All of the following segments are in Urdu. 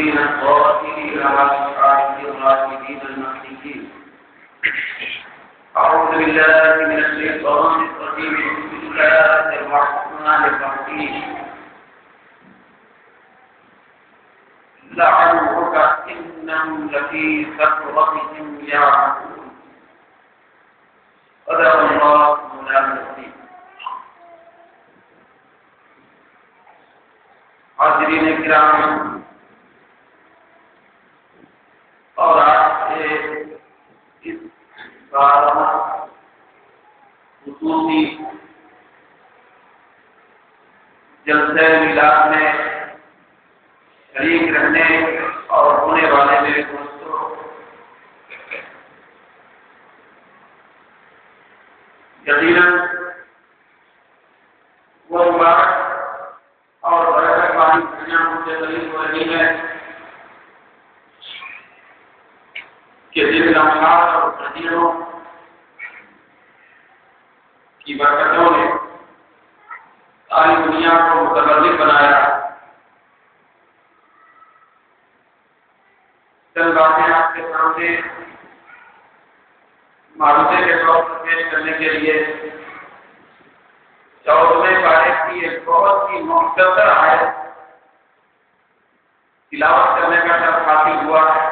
القائلين على الشعائر الراشدين المهديين. أعوذ بالله من الشيطان الرجيم. بسم الله الرحمن الرحيم. لعمرك إنهم لفي سكرتهم يعمهون. صدق الله مولانا العظيم. حاضرین کرام، اور آج سے اس خصوصی جلسہ میلاد میں شریک رہنے اور ہونے والے میرے دوستوں، یقیناً وہ مبارک اور برکت والی دنیا مجھے قریب ہو رہی ہے کہ جن لمحات اور صدیوں کی برکتوں نے ساری دنیا کو متبادل بنایا. چند باتیں آپ کے سامنے معروضے کے طور پر پیش کرنے کے لیے 14ویں پارے کی ایک بہت ہی مختصر آیت تلاوت کرنے کا شرف حاصل ہوا ہے.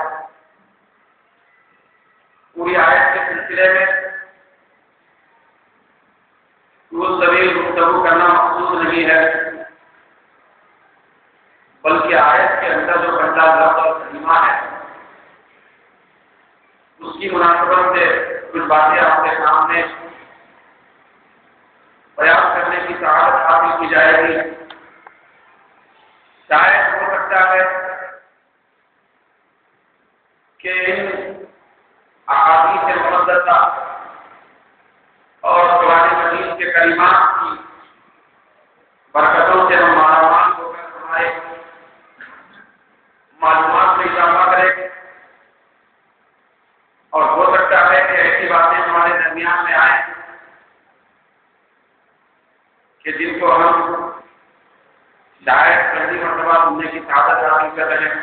پوری آیت کے سلسلے میں طول طویل گفتگو کرنا مقصود نہیں ہے، بلکہ آیت کے اندر جو بندہ لفظ اور کلمہ ہے اس کی مناسبت سے کچھ باتیں آپ کے سامنے بیان کرنے کی سعادت حاصل کی جائے گی. شاید ہو سکتا ہے کہ ان احادیث مقدسہ اور قرآن مجید کے کلمات کی برکتوں سے ہم مالامال ہو کر ہمارے معلومات میں اضافہ کریں، اور ہو سکتا ہے کہ ایسی باتیں ہمارے درمیان میں آئیں کہ جن کو ہم شاید پہلی مرتبہ سننے کی سعادت حاصل کر رہے ہیں،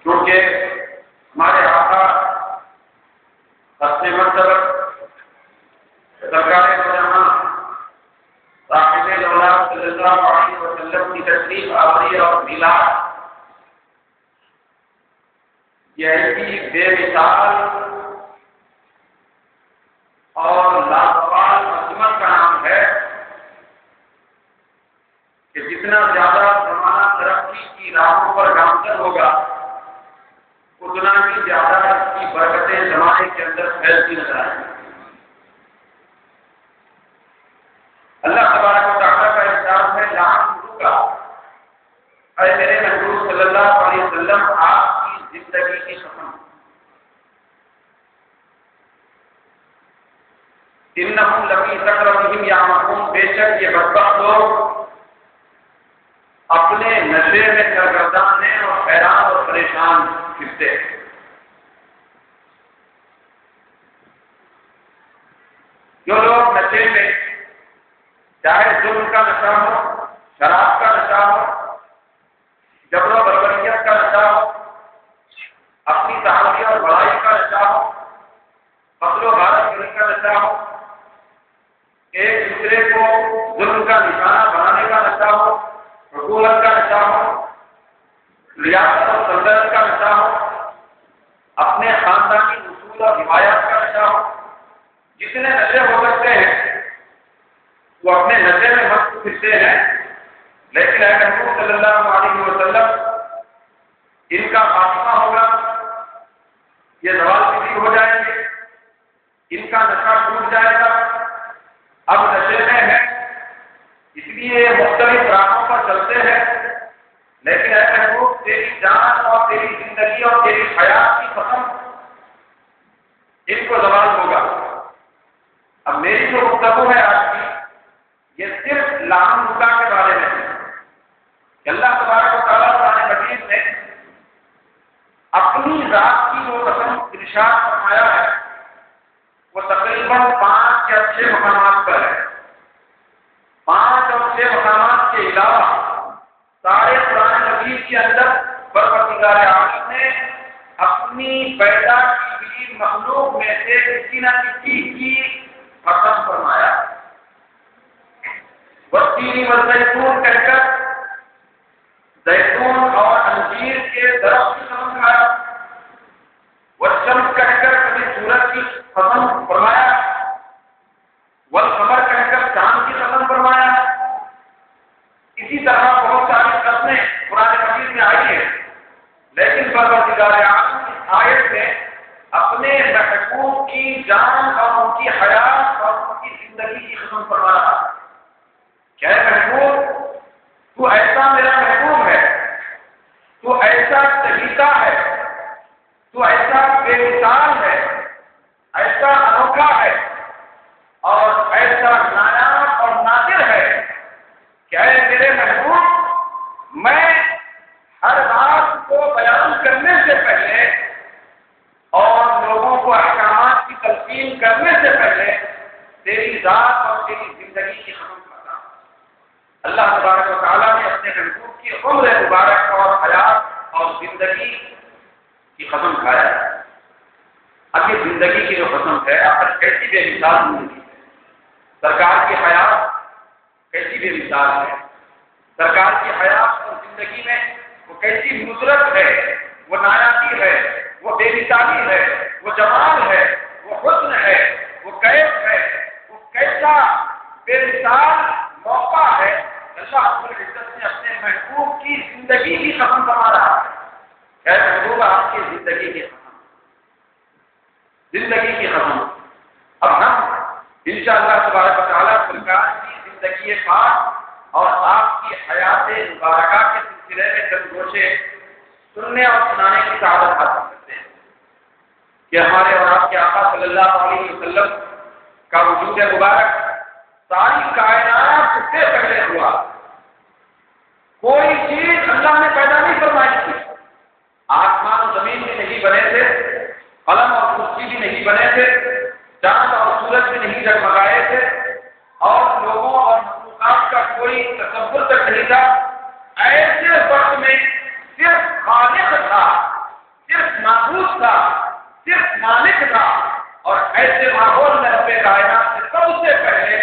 کیونکہ ہمارے آقا حسن مرتبہ سرکار دو جہاں صاحب الاولاد صلی اللہ علیہ وسلم کی تشریف آوری اور میلاد یہ ایسی بے مثال اور لازوال عظمت کا نام ہے کہ جتنا زیادہ زمانہ ترقی کی راہوں پر گامزن ہوگا اتنا ہی زیادہ اس کی برکتیں زمانے کے اندر پھیلتی نظر آئیں. اللہ تبارک و تعالیٰ کا ارشاد ہے لعمرک، اے میرے محبوب صلی اللہ علیہ وسلم آپ کی زندگی کی قسم، انہم لفی سکرتہم یعمہون، بے شک یہ بدبخت لوگ اپنے نشے میں سرگردان ہیں اور حیران اور پریشان پھرتے ہیں. جو لوگ نشے میں، چاہے ظلم کا نشہ ہو، شراب کا نشہ ہو، جبر و بربریت کا نشہ ہو، اپنی تعالی اور بڑائی کا نشہ ہو، قتل و غارت کرنے کا نشہ ہو، ایک دوسرے کو ظلم کا نشانہ بنانے کا نشہ ہو، حکومت کا نشہ ہو، ریاست اور سلطنت کا نشہ ہو، اپنے خاندانی اصول اور روایات کا نشہ ہو، جتنے نشے ہو سکتے ہیں وہ اپنے نشے میں مست پھرتے ہیں. لیکن اے محبوب صلی اللہ علیہ وسلم ان کا خاتمہ ہوگا، یہ زوال پذیر ہو جائیں گے، ان کا نشہ ٹوٹ جائے گا. اب نشے میں ہے اس لیے مختلف راہوں پر چلتے ہیں، لیکن اے محبوب تیری جان اور تیری زندگی اور تیری حیات کی قسم ان کو زوال ہوگا. اب میری جو گفتگو ہے آج کی یہ صرف لعمرک کے بارے میں ہے کہ اللہ تبارک و تعالیٰ قرآن مجید میں اپنی ذات کی وہ قسم ارشاد فرمایا ہے، وہ تقریباً 5 یا 6 مقامات پر ہے. 5 اور 6 مقامات کے علاوہ سارے کے اندر پروردگار عالم نے اپنی پیدا کی ہوئی مخلوق میں سے کسی نہ کسی کی قسم فرمایا. والتین والزیتون کہہ کر زیتون اور انجیر کے درخت کی قسم کھایا. والشمس کہہ کر کبھی سورج کی قسم فرمایا. والقمر کہہ کر چاند کی قسم فرمایا. اسی طرح بہت ساری قسمیں قرآن مجید میں آئی ہیں، لیکن پروردگار عالم اس آیت میں اپنے محبوب کی جان اور ان کی حیات اور ان کی زندگی کی قسم فرما رہا ہے. کیا ہے محبوب؟ تو ایسا میرا محبوب ہے، تو ایسا طریقہ ہے، تو ایسا بے مثال ہے، ایسا انوکھا ہے اور ایسا نایاب اور نادر ہے. کیا ہے میرے محبوب؟ میں ہر بات کو بیان کرنے سے پہلے اور لوگوں کو احکامات کی تلقین کرنے سے پہلے تیری ذات اور تیری زندگی کی قسم کرتا ہوں. اللہ تبارک و تعالیٰ نے اپنے محبوب کی عمر مبارک اور حیات اور زندگی کی قسم کھایا ہے. اب یہ زندگی کی جو قسم ہے آخر کیسی بے مثال زندگی ہے. سرکار کی حیات کیسی بے مثال ہے. سرکار کی حیات اور زندگی میں وہ کیسی نصرت ہے، وہ نایابی ہے، وہ بے مثالی ہے، وہ جمال ہے، وہ حسن ہے، وہ کیف ہے، وہ کیسا بے مثال موقع ہے. اللہ رب العزت نے اپنے محبوب کی زندگی کی قسم فرما رہا ہے. اے محبوب آپ کی زندگی کی قسم، زندگی کی قسم. اب ہم انشاءاللہ تبارک و تعالیٰ سرکار کی زندگی پاک اور آپ کی حیات مبارکہ کے سلسلے میں چند گوشے سننے اور سنانے کی سعادت حاصل کرتے ہیں کہ ہمارے اور آپ کے آقا صلی اللہ علیہ وسلم کا وجود مبارک ساری کائنات سے پہلے ہوا. کوئی چیز اللہ نے پیدا نہیں فرمائی تھی. آسمان و زمین بھی نہیں بنے تھے، قلم اور کرسی بھی نہیں بنے تھے، چاند اور سورج بھی نہیں جگمگائے تھے، اور لوگوں اور مخلوقات کا کوئی تصور تک نہیں تھا. ایسے وقت میں صرف خالق تھا، صرف معبود تھا، صرف مالک تھا. اور ایسے ماحول میں رب کائنات نے سب سے پہلے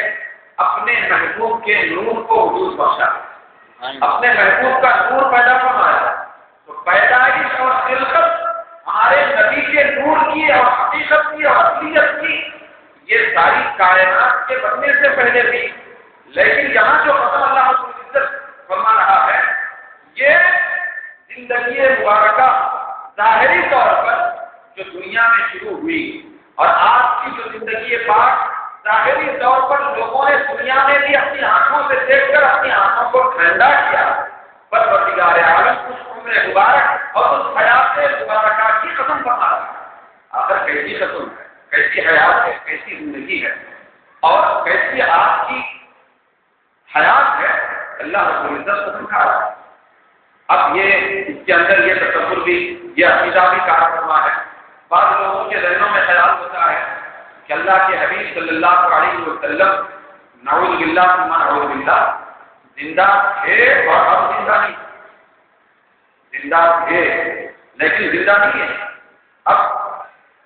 اپنے محبوب کے نور کو وجود بخشا، اپنے محبوب کا نور پیدا فرمایا. تو پیدائش اور خلقت ہمارے نبی کے نور کی اور حقیقت کی اور اصلیت کی یہ ساری کائنات کے بننے سے پہلے بھی. لیکن یہاں جو قسم اللہ رب العزت فرما رہا ہے یہ زندگی مبارکہ ظاہری طور پر جو دنیا میں شروع ہوئی اور آج کی جو زندگی پاک ظاہری طور پر لوگوں نے دنیا میں بھی اپنی آنکھوں سے دیکھ کر اپنی آنکھوں کو ٹھنڈا کیا. پروردگار عالم اس عمر مبارک اور اس حیات مبارکہ کی قسم فرما رہا ہے. آخر کیسی قسم ہے، کیسی حیات ہے، کیسی زندگی ہے اور کیسی آپ کی حیات ہے. اللہ رب العزت قسم کھا رہا ہے. اب یہ اس کے اندر یہ تصور بھی، یہ عقیدہ بھی کار فرما ہے. بعض لوگوں کے ذہنوں میں خیال ہوتا ہے کہ اللہ کے حبیب صلی اللہ علیہ وسلم نعوذ باللہ ثم نعوذ باللہ زندہ تھے اور اب زندہ نہیں. زندہ تھے لیکن زندہ نہیں ہے. اب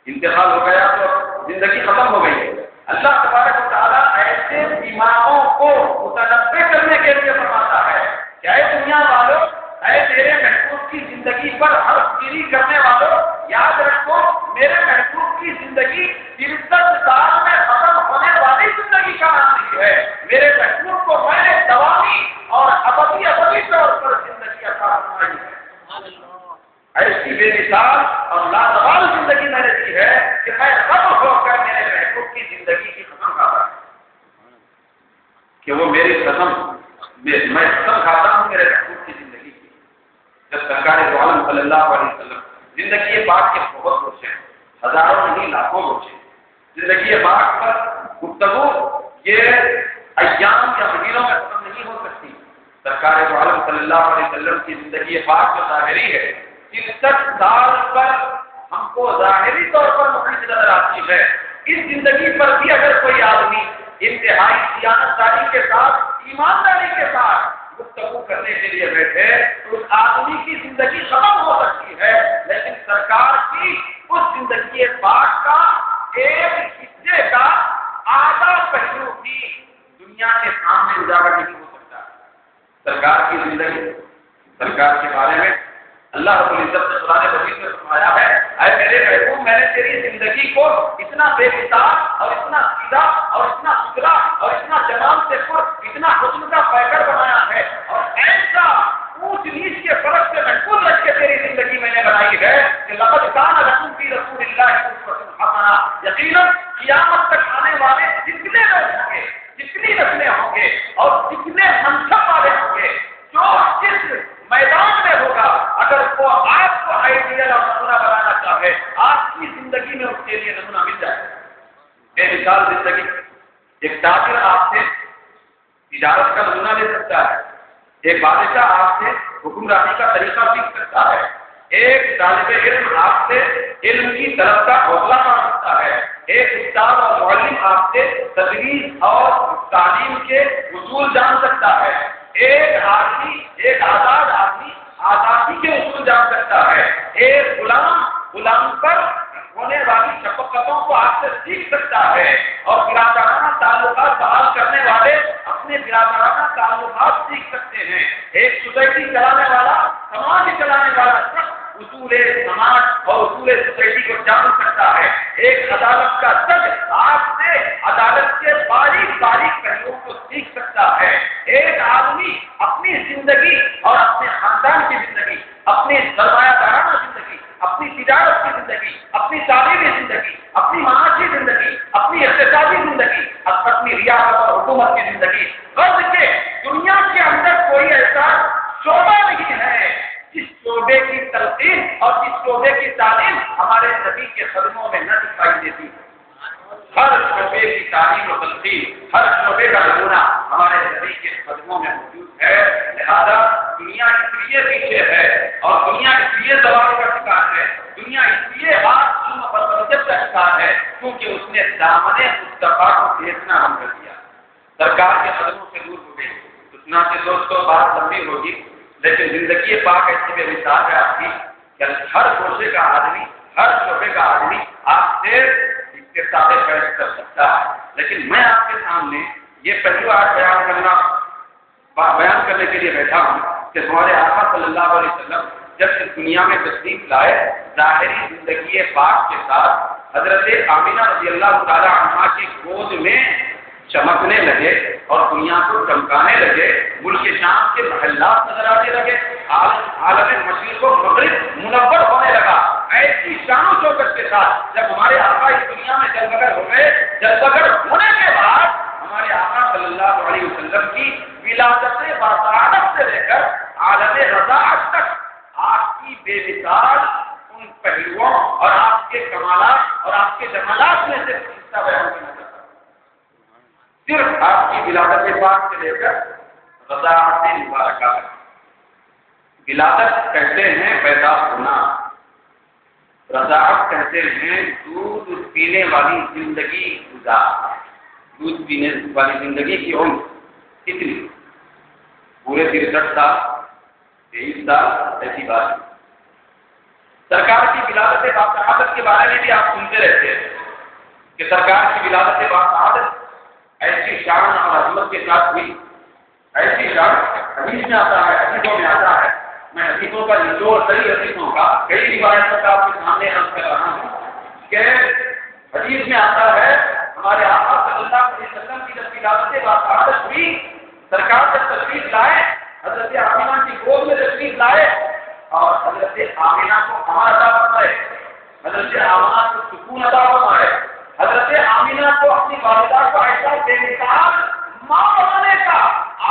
انتقال ہو گیا تو زندگی ختم ہو گئی. اللہ تبارک و تعالیٰ ایسے دماغوں کو متنبع کرنے کے لیے فرماتا ہے کہ اے دنیا والوں، اے میرے محبوب کی زندگی پر حرف گیری کرنے والوں، یاد رکھو میرے محبوب کی زندگی 63 سال میں ختم ہونے والی زندگی کا نام نہیں ہے. میرے محبوب کو میں نے دوامی اور ابدی طور پر زندگی عطا فرمائی ہے. ایسی بے مثال اور لازوال زندگی میں نے دی ہے کہ میں سب ہو کر میرے محبوب کی زندگی کی قسم کھاتا ہوں کہ وہ میری قسم، میں قسم کھاتا ہوں میرے محبوب کی زندگی کی. جب سرکار دو عالم صلی اللہ علیہ وسلم زندگی پاک کے بہت روچے ہیں، ہزاروں نہیں لاکھوں روچے. زندگی پاک پر گفتگو یہ ایام یا مہینوں میں ختم نہیں ہو سکتی. سرکار دو عالم صلی اللہ علیہ وسلم کی زندگی پاک جو ظاہری ہے 63 سال پر ہم کو ظاہری طور پر مخلص نظر آتی ہے. اس زندگی پر بھی اگر کوئی آدمی انتہائی دیانتداری کے ساتھ، ایمانداری کے ساتھ گفتگو کرنے کے لیے بیٹھے تو اس آدمی کی سرکار کے بارے میں اللہ رب العزت نے قرآن مجید میں فرمایا ہے، اے میرے محبوب، میں نے تیری زندگی کو اتنا بے مثال اور اتنا سیدھا اور اتنا ستھرا اور اتنا جمال سے پر اتنا حسن کا پیکر بنایا ہے اور ایسا اونچ نیچ کے فرق سے محفوظ رکھ کے تیری زندگی میں نے بنائی ہے کہ لقد کان لکم فی رسول اللہ اسوۃ حسنہ، یقیناً قیامت تک آنے والے جتنے لوگ ہوں گے، جتنی نسلیں ہوں گے اور جتنے منصب والے ہوں گے، جو جس میدان میں ہوگا، اگر وہ آپ کو آئیڈیل اور نمونہ بنانا چاہے، آپ کی زندگی میں اس کے لیے نمونہ مل جائے۔ بے مثال زندگی، ایک تاجر آپ سے تجارت کا نمونہ لے سکتا ہے، ایک بادشاہ آپ سے حکمرانی کا طریقہ سیکھ سکتا ہے، ایک طالب علم آپ سے علم کی طرف کا حوصلہ پا سکتا ہے، ایک استاد اور معلم آپ سے تدریس اور تعلیم کے اصول جان سکتا ہے، ایک آدمی، ایک آزاد آدمی آزادی کے اصول جان سکتا ہے، ایک غلام پر ہونے والی شفقتوں کو آپ سے سیکھ سکتا ہے، اور برادرانہ تعلقات بحال کرنے والے اپنے برادرانہ تعلقات سیکھ سکتے ہیں، ایک سوسائٹی چلانے والا، سماج چلانے والا شخص اصول سماج اور اصول سوسائٹی کو جان سکتا ہے، ایک عدالت کا جج آپ سے عدالت کے باریک باریک پہلوؤں کو سیکھ سکتا ہے، ایک آدمی اپنی زندگی اور اپنے خاندان کی زندگی، اپنی سرمایہ دارانہ زندگی، اپنی تجارت کی زندگی، اپنی تعلیمی زندگی، اپنی معاشی زندگی، اپنی اقتصادی زندگی، اپنی ریاست اور حکومت کی زندگی، غرض کے دنیا کے اندر کوئی ایسا شعبہ نہیں ہے جس شعبے کی تلقین اور جس شعبے کی تعلیم ہمارے نبی کے قدموں میں نہ دکھائی دیتی۔ ہر شعبے کی تعلیم و تلقین، ہر شعبے کا نمونہ ہمارے نبی کے قدموں میں موجود ہے، لہذا دنیا اس لیے پیچھے ہے اور دنیا اس لیے زوال کا شکار ہے، دنیا اس لیے علم و برکت کا شکار ہے کیونکہ اس نے دامن مصطفیٰ کو دیکھنا بند کر دیا، سرکار کے قدموں سے دور ہو گئی۔ سنا سے دوستوں بات لمبی ہوگی، لیکن زندگی پاک ایسی بے مثال ہے آپ کی کہ ہر گوشے کا آدمی، ہر شعبے کا آدمی آپ سے اقتصاد فیض کر سکتا ہے، لیکن میں آپ کے سامنے یہ پہلی بار بیان کرنے کے لیے بیٹھا ہوں کہ ہمارے آقا صلی اللہ علیہ وسلم جب اس دنیا میں تشریف لائے، ظاہری زندگی پاک کے ساتھ حضرت آمینہ رضی اللہ تعالی عنہا کی گود میں چمکنے لگے اور دنیا کو چمکانے لگے، ملک شام کے محلات نظر آنے لگے، عالم مشرق و مغرب منور ہونے لگا۔ ایسی شان و شوکت کے ساتھ جب ہمارے آقا اس دنیا میں جلوگر ہو گئے، جلوگر ہونے کے بعد ہمارے آقا صلی اللہ علیہ وسلم کی ولادت باسعادت سے لے کر عالم رضاعت تک آپ کی بے مثال ان پہلوؤں اور آپ کے کمالات اور آپ کے جمالات میں سے حصہ بیان کرنا چاہتا ہوں۔ صرف آپ کی ولادت پاک سے لے کر رضاعت مبارکہ، ولادت کہتے ہیں پیدا ہونا، رضاعت کہتے ہیں دودھ پینے والی زندگی گزار، دودھ پینے والی زندگی کی عمر کتنی؟ پورے 63 سال، 23 سال، ایسی بات۔ سرکار کی ولادت باسعادت کے بارے میں بھی آپ سنتے رہتے ہیں کہ سرکار کی ولادت باسعادت ایسی شان اور عظمت کے ساتھ ہوئی، ایسی شان حدیث میں آتا ہے، حدیثوں میں آتا ہے، میں حدیثوں کا نچوڑ صحیح حدیثوں کا کئی روایتوں کا آپ کے سامنے عرض کر رہا ہوں کہ حدیث میں آتا ہے ہمارے آقا صلی اللہ علیہ وسلم کی جب ولادت باسعادت ہوئی، سرکار جب تشریف لائے، حضرت آمینہ کی گود میں تشریف لائے اور حضرت آمینہ کو امان عطا فرمائے، حضرت آمینہ کو سکون عطا فرمائے، حضرت آمینہ کو اپنی والدہ کو ایسا بے مثال ماں بنانے کا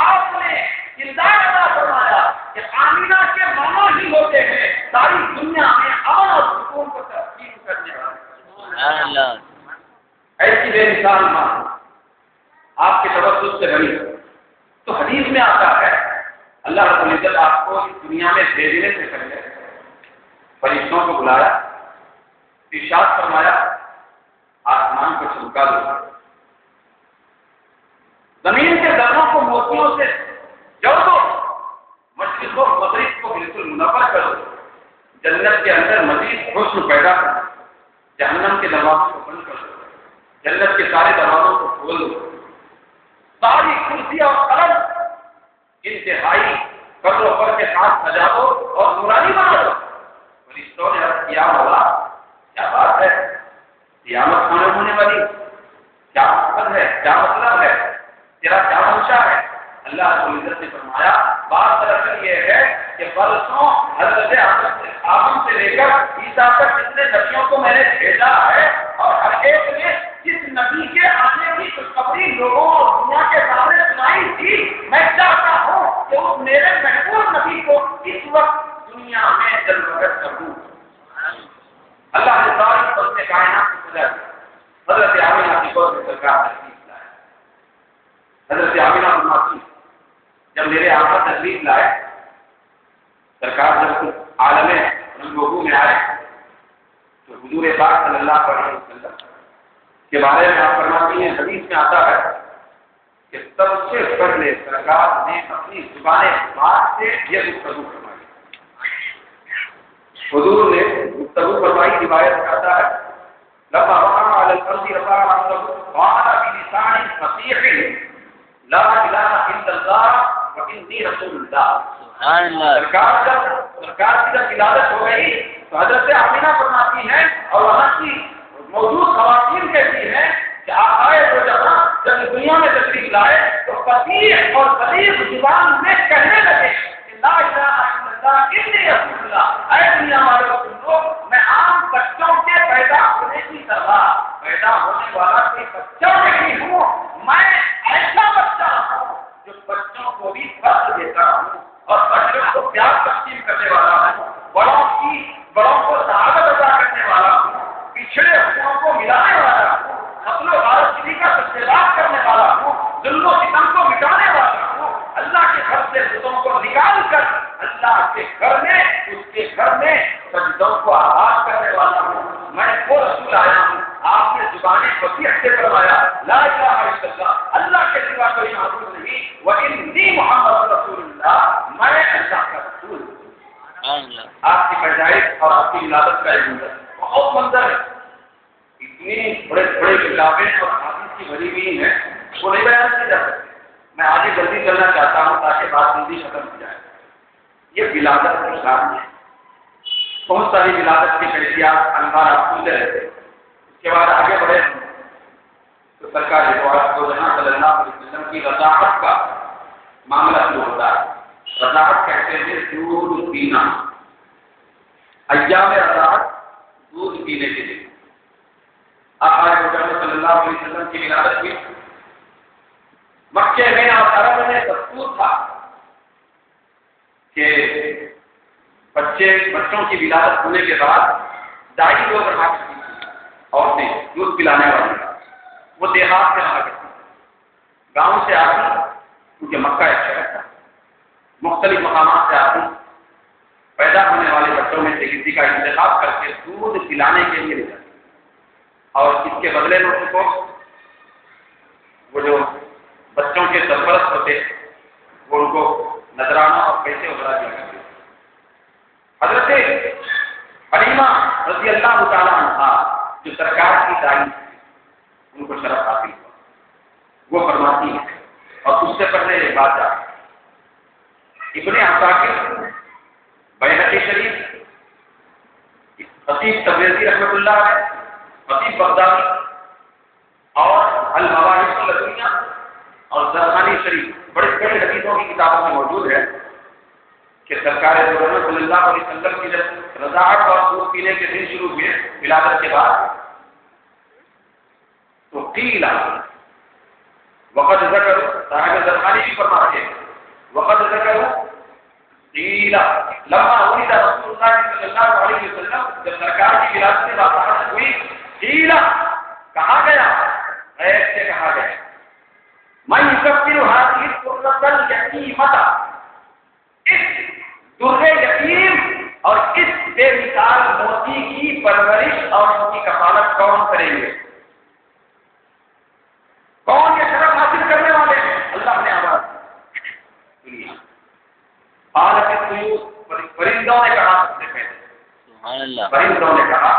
آپ نے کردار عطا فرمایا کہ آمینہ کے ماما ہی ہوتے ہیں ساری دنیا میں امن اور سکون کو تقسیم کرنے والے۔ ایسی بے مثال ماں آپ کے توسط سے بنی، تو حدیث میں آتا ہے اللہ رب العزت آپ کو اس دنیا میں بھیجنے سے پہلے فرشتوں کو بلایا، ارشاد فرمایا آسمان کو چمکا دو، زمین کے ذروں کو موتیوں سے جوڑ دو، مشرق و مغرب کو بالکل منور کر دو، جنت کے اندر مزید حسن پیدا کر دو، جہنم کے دروازوں کو بند کر دو، جنت کے سارے دروازوں کو کھول دو، ساری کرسی اور قلم انتہائی قبر پر کے ساتھ سجا دو اور نورانی بنا دو۔ فرشتوں نے عرض کیا مولا کیا بات ہے، قیامت ہونے والی، کیا مقصد ہے، کیا مطلب ہے، تیرا کیا منشا ہے؟ اللہ رب العزت نے فرمایا بات دراصل یہ ہے کہ برسوں حضرت آدم سے لے کر عیسیٰ تک جتنے نبیوں کو میں نے بھیجا ہے اور ہر ایک نے جس نبی کے آنے کی خوشخبری لوگوں اور دنیا کے سامنے سنائی تھی، میں چاہتا ہوں کہ اس میرے محبوب نبی کو اس وقت دنیا میں جلوگر کروں۔ اللہ نے ساری سب کائنات کو سجا دیا۔ حضرت آمینہ کی گود میں سرکار تشریف لائے۔ حضرت آمینہ فرماتی جب میرے آقا تشریف لائے، سرکار جب عالم رنگوگو میں آئے تو حضور پاک صلی اللہ علیہ وسلم کے بارے میں آپ فرماتی ہیں، حدیث میں آتا ہے کہ سب سے پہلے سرکار نے اپنی زبان بات سے یہ گفتگو فرمائی۔ حضور نے گفتگو فرمائی، روایت میں آتا ہے لما وقع على الارض رفع راسه وقال بلسان فصيح لا اله الا الله واني رسول الله۔ سبحان اللہ۔ سرکار کی جب ولادت ہو گئی تو حضرت آمینہ فرماتی ہیں اور وہاں کی موجود خواتین کہتی ہیں کہ آقائے دو جہاں جب دنیا میں تشریف لائے تو فصیح اور بلیغ زبان میں کہنے لگے کہ لا الہ الا اللہ انی رسول اللہ۔ اے دنیا والوں سن لو، میں عام بچوں کے پیدا ہونے کی طرح پیدا ہونے والا کوئی بچہ نہیں ہوں، میں ایسا بچہ ہوں جو بچوں کو بھی فرق دیتا ہوں اور بچوں کو پیار تقسیم کرنے والا ہوں، بڑوں کو سعادت عطا کرنے والا ہوں، پچھڑے حقوق کو ملانے والا ہوں، نسل و غارت کا تجزیات کرنے والا ہوں، ظلم و ستم کو مٹانے والا ہوں، اللہ کے گھر سے بتوں کو نکال کر اللہ کے گھر میں اس کے گھر میں سجدوں کو آباد کرنے والا ہوں۔ میں وہ رسول آیا ہوں، آپ نے زبان فصیح سے فرمایا لا الہ الا اللہ، اللہ کے سوا کوئی معبود نہیں، وانی محمد رسول اللہ، میں اللہ کا رسول ہوں۔ آپ کی پیدائش اور آپ کی ولادت کا ایک منظر بہت منظر ہے، اتنی بڑے بڑے کتابیں اور حدیث کی بھری ہوئی ہیں، وہ نہیں بیان کی جا سکتی۔ میں آگے جلدی چلنا چاہتا ہوں تاکہ بات جلدی ختم ہو جائے۔ یہ ولادت کی شان ہے، بہت ساری ولادت کی کیفیات انوار آپ سنتے رہتے۔ اس کے بعد آگے بڑھے تو سرکار دو جہاں صلی اللہ علیہ وسلم کی رضاعت کا معاملہ شروع ہوتا ہے۔ رضاعت کہتے ہیں دودھ پینا، ایام رضاعت دودھ پینے کے لیے۔ آقا صلی اللہ علیہ وسلم کی ولادت کی مکے میں اور عرب میں دستور تھا کہ بچوں کی ولادت ہونے کے بعد دائی لوگ رہا کرتی تھی، عورتیں دودھ پلانے والی، وہ دیہات سے رہا کرتی تھی، گاؤں سے آتی کیونکہ مکہ ایک شہر تھا، مختلف مقامات سے آتی، پیدا ہونے والے بچوں میں سے کسی کا انتخاب کر کے دودھ پلانے کے لیے لے جاتی اور اس کے بدلے میں ان کو وہ جو بچوں کے سرپرست ہوتے وہ ان کو نذرانہ اور پیسے وغیرہ دیا کرتے۔ حضرت حلیمہ رضی اللہ تعالیٰ عنہا جو سرکار کی دائی ان کو شرف حاصل ہوا، وہ فرماتی ہے اور اس سے پہلے یہ بات آتی ابن عساکر، بیہقی شریف، خطیب تبریزی رحمۃ اللہ علیہ، خطیب بغدادی اور المواہب اللدنیہ اور زرخانی شریف بڑے بڑے حدیثوں کی کتابوں میں موجود ہے کہ سرکار صلی اللہ علیہ وسلم کی جب رضاعت اور دودھ پینے کے دن شروع ہوئے ولادت کے بعد تو قیل وقد ذکر، صاحب زرخانی بھی فرماتے ہیں وقد ذکر قیل لما ولد رسول اللہ صلی اللہ علیہ وسلم، جب سرکار کی ولادت سے بات ہوئی قیل کہا گیا، غیر سے کہا گیا میں یکفر هذه القرة اليتيمة، اس در یتیم اور اس بے مثال موتی کی پرورش اور ان کی کفالت کون کریں گے؟ کون یہ شرف حاصل کرنے والے ہیں؟ اللہ نے آواز سنی۔ حالت پرندوں نے کہا سب سے پہلے، پرندوں نے کہا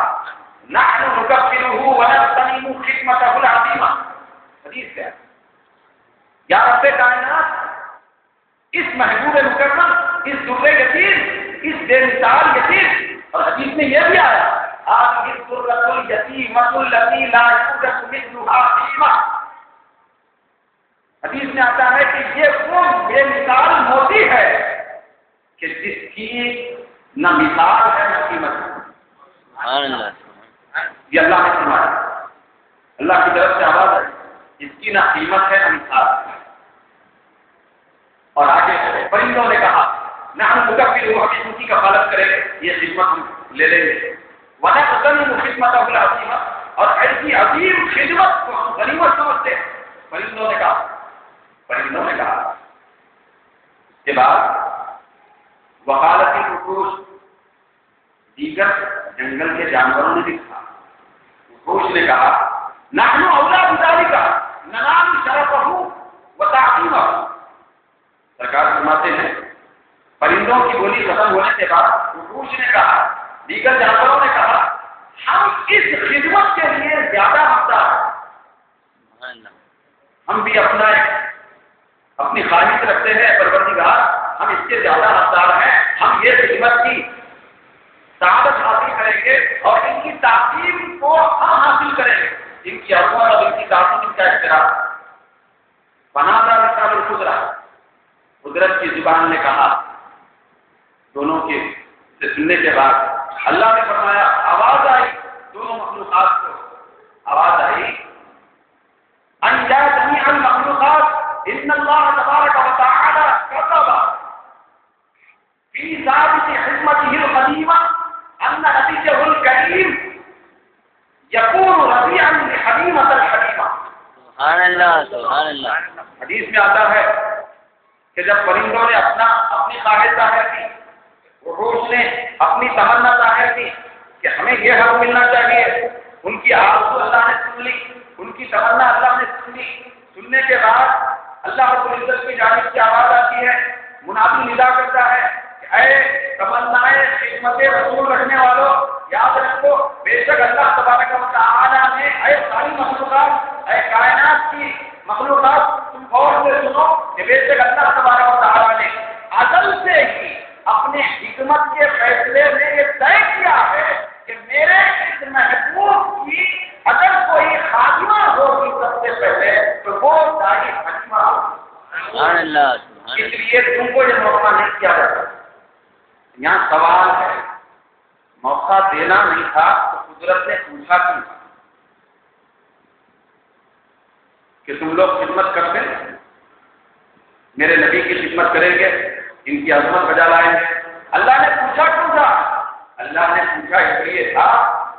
نحن نكفره ونغتنم حکمته العظیمہ، حدیث ہے یا رب کائنات اس محبوب مکرم اس در یتیم، اس بے مثال یتیم. اور حدیث میں یہ بھی آیا آج اس درۃ الیتیمۃ التی لا یوجد مثلها فیما. حدیث میں آتا ہے کہ یہ وہ بے مثال موتی ہے کہ جس کی نہ مثال ہے نہ قیمت ہے. یہ اللہ نے فرمایا، اللہ کی طرف سے آواز ہے، اس کی نہ قیمت ہے نہ مثال ہے. اور آگے پرندوں نے کہا نہ ہم مکفر ہو، ہم ان کی کفالت کریں گے، یہ خدمت ہم لے لیں گے. وَنَا تُسَلِّمُ خِدْمَتَهُ الْعَظِيمَ، اور ایسی عظیم خدمت کو ہم غنیمت سمجھتے ہیں. پرندوں نے کہا. اس کے بعد وقالت الوحوش، دیگر جنگل کے جانوروں نے بھی کہا. وحوش نے کہا نحن اولا بذالک ننال شرفہ وتعظیمہ. سرکار فرماتے ہیں پرندوں کی بولی ختم ہونے کے بعد وحوش نے کہا، دیگر جانوروں نے کہا ہم اس خدمت کے لیے زیادہ حقدار ہیں. ہم بھی اپنی خواہش رکھتے ہیں پروردگار، ہم اس کے زیادہ حقدار ہیں. ہم یہ خدمت کی سعادت حاصل کریں گے اور ان کی تعظیم کو ہم حاصل کریں گے. ان کی عظمت اور ان کی تعظیم، ان کا احترام. فنادى لسان القدرة، قدرت کی زبان نے کہا. دونوں کے سے سننے کے بعد اللہ نے فرمایا، آواز آئی دونوں مخلوقات کو، آواز آئی ان یا جميع المخلوقات ان اللہ تبارک و تعالی كتب في ذات حكمته القديمة ان نبيه الكريم يكون ربيعا لحليمة الحليمة. سبحان اللہ سبحان اللہ. حدیث میں آتا ہے کہ جب پرندوں نے اپنی خواہش ظاہر کی، وحوش نے اپنی تمنا ظاہر کی کہ ہمیں یہ حق ملنا چاہیے، ان کی آرزو اللہ نے سن لی، ان کی تمنا اللہ نے سن لی. سننے کے بعد اللہ رب العزت کی جانب سے آواز آتی ہے، منادی ندا کرتا ہے کہ اے تمنائے خدمت رسول رکھنے والوں، یاد رکھو بے شک اللہ تبارک و تعالیٰ نے اے ساری مخلوقات، اے کائنات کی مخلوقات، تم غور سے سنو کہ بے شک اللہ تبارک و تعالیٰ نے ازل سے ہی اپنے حکمت کے فیصلے میں یہ طے کیا ہے کہ میرے اس محبوب کی اگر کوئی خاتمہ ہوگی سب سے پہلے تو وہ ساری خاتمہ ہوگی. سبحان اللہ. اس لیے تم کو یہ موقع نہیں کیا جاتا. یہاں سوال ہے، موقع دینا نہیں تھا تو قدرت نے پوچھا کیوں کہ تم لوگ خدمت کرتے ہیں، میرے نبی کی خدمت کریں گے، ان کی عظمت بجا لائیں گے. اللہ نے پوچھا کیوں تھا؟ اللہ نے پوچھا اس لیے تھا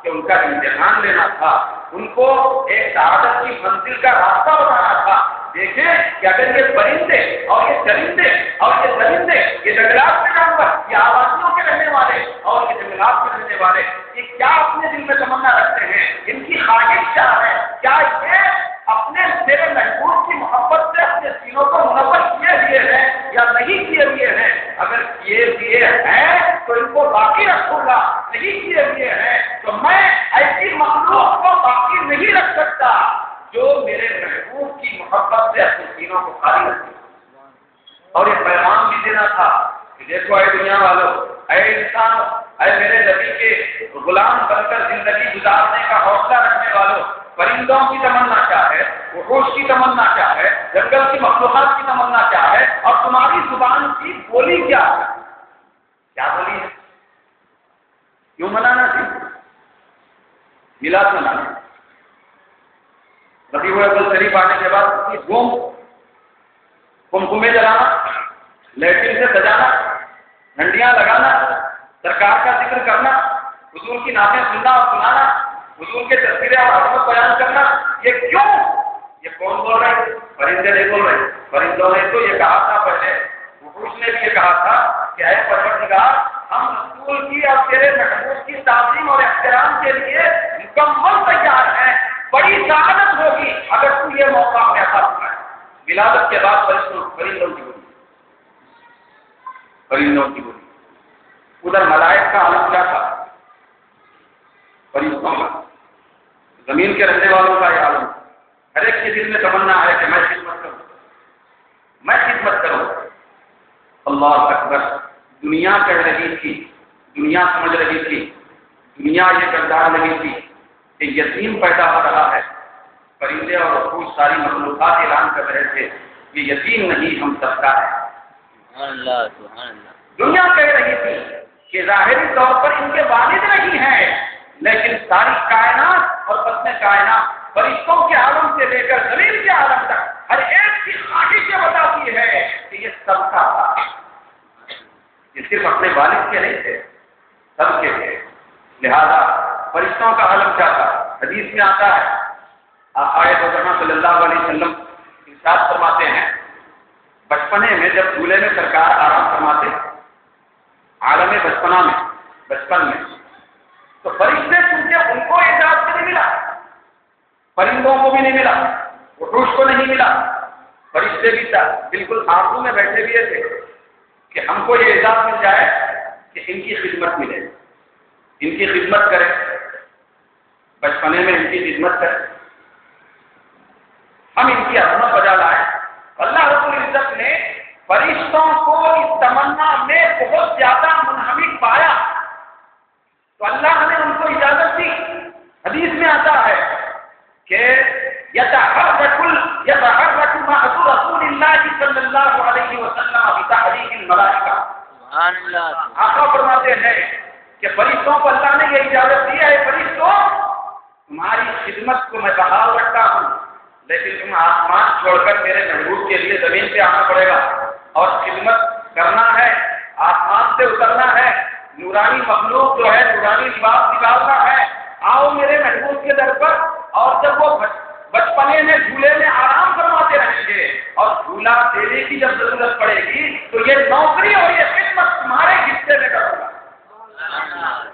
کہ ان کا امتحان لینا تھا، ان کو ایک سعادت کی منزل کا راستہ بتانا تھا. دیکھیں کہ اگر یہ پرندے اور یہ چرندے اور یہ درندے، یہ جنگلات کے جانور، یہ آبادیوں کے رہنے والے اور یہ جنگلات میں رہنے والے، یہ کیا اپنے دل میں تمنا رکھتے ہیں، ان کی خواہش کیا ہے، کیا یہ اپنے میرے محبوب کی محبت سے اپنے سینوں کو منور کیے ہوئے ہیں یا نہیں کیے ہوئے ہیں؟ اگر کیے ہوئے ہیں تو ان کو باقی رکھوں گا، نہیں کیے ہوئے ہیں تو میں ایسی مخلوق کو باقی نہیں رکھ سکتا جو میرے محبوب کی محبت سے اپنے سینوں کو خالی رکھے. اور یہ پیغام بھی دینا تھا کہ دیکھو اے دنیا والوں، اے انسانوں، اے میرے نبی کے غلام بن کر زندگی گزارنے کا حوصلہ رکھنے والوں، پرندوں کی تمنا کیا ہے، وحوش کی تمنا کیا ہے، جنگل کی مخلوقات کی تمنا کیا ہے، اور تمہاری زبان کی بولی کیا ہے؟ کیا بولی ہے؟ کیوں منانا تھی؟ میلاد منانا. ربیع الاول شریف آنے کے بعد کمکمے جلانا، لیٹرین سے سجانا، جھنڈیاں لگانا، سرکار کا ذکر کرنا، حضور کی نعتیں سننا اور سنانا، حضور کے تذکرے اور عظمت بیان کرنا، یہ کیوں؟ یہ کون بول رہے ہیں؟ پرندے نہیں بول رہے. پرندوں نے تو یہ کہا تھا پہلے، وحوش نے بھی یہ کہا تھا کہ اے پروردگار، ہم رسول کی اور تیرے محبوب کی تعظیم اور احترام کے لیے مکمل تیار ہیں. بڑی سعادت ہوگی اگر تو یہ موقع ہمیں عطا فرمائے. ولادت کے بعد پرندوں کی بولی، پرندوں کی بولی. ادھر ملائک کا عالم کیا تھا؟ پرندوں کا، زمین کے رہنے والوں کا یہ عالم. ہر ایک کے دل میں تمنا ہے کہ میں خدمت کروں، میں خدمت کروں. اللہ اکبر. دنیا کہہ رہی تھی، دنیا سمجھ رہی تھی، دنیا یہ کردار لگی تھی کہ یتیم پیدا ہو رہا ہے، پرندے اور وحوش ساری مخلوقات اعلان کر رہے تھے یہ یتیم نہیں ہم سب کا ہے۔ سبحان اللہ سبحان اللہ۔ دنیا کہہ رہی تھی کہ ظاہری طور پر ان کے والد نہیں ہیں، لیکن ساری کائنات اور بطن کائنات، فرشتوں کے عالم سے لے کر زمین کے عالم تک ہر ایک کی خواہش یہ بتاتی ہے کہ یہ سب کا تھا، یہ صرف اپنے والد کے نہیں تھے، سب کے تھے۔ لہذا فرشتوں کا عالم کیا تھا؟ حدیث میں آتا ہے، آقا محترم صلی اللہ علیہ وسلم ارشاد فرماتے ہیں، بچپنے میں جب جھولے میں سرکار آرام فرماتے عالم بچپن میں تو فرشتے چونکہ ان کو اجازت نہیں ملا، پرندوں کو بھی نہیں ملا، وحوش کو نہیں ملا، فرشتے بھی بالکل آنکھوں میں بیٹھے ہوئے تھے کہ ہم کو یہ اجازت مل جائے کہ ان کی خدمت ملے، ان کی خدمت کریں، بچپنے میں ان کی خدمت کریں، ہم ان کی عظمت بجا لائیں۔ اللہ رب العزت نے فرشتوں کو اس تمنا میں بہت زیادہ منہمک پایا تو اللہ نے ان کو اجازت دی۔ حدیث میں آتا ہے کہ يتحرك مع رسول الله صلی اللہ علیہ وسلم بتحریک الملائکہ۔ سبحان اللہ۔ آقا فرماتے ہیں کہ فرشتوں کو اللہ نے یہ اجازت دی ہے، فرشتوں تمہاری خدمت کو میں بحال رکھتا ہوں، لیکن تم آسمان چھوڑ کر میرے محبوب کے لیے زمین پہ آنا پڑے گا اور خدمت کرنا ہے، آسمان سے اترنا ہے، نورانی مخلوق جو ہے نورانی لباس نکالنا ہے، آؤ میرے محبوب کے در پر۔ اور جب وہ بچپنے میں جھولے میں آرام فرماتے رہیں گے اور جھولا دینے کی جب ضرورت پڑے گی تو یہ نوکری اور یہ خدمت تمہارے حصے میں کروں گا۔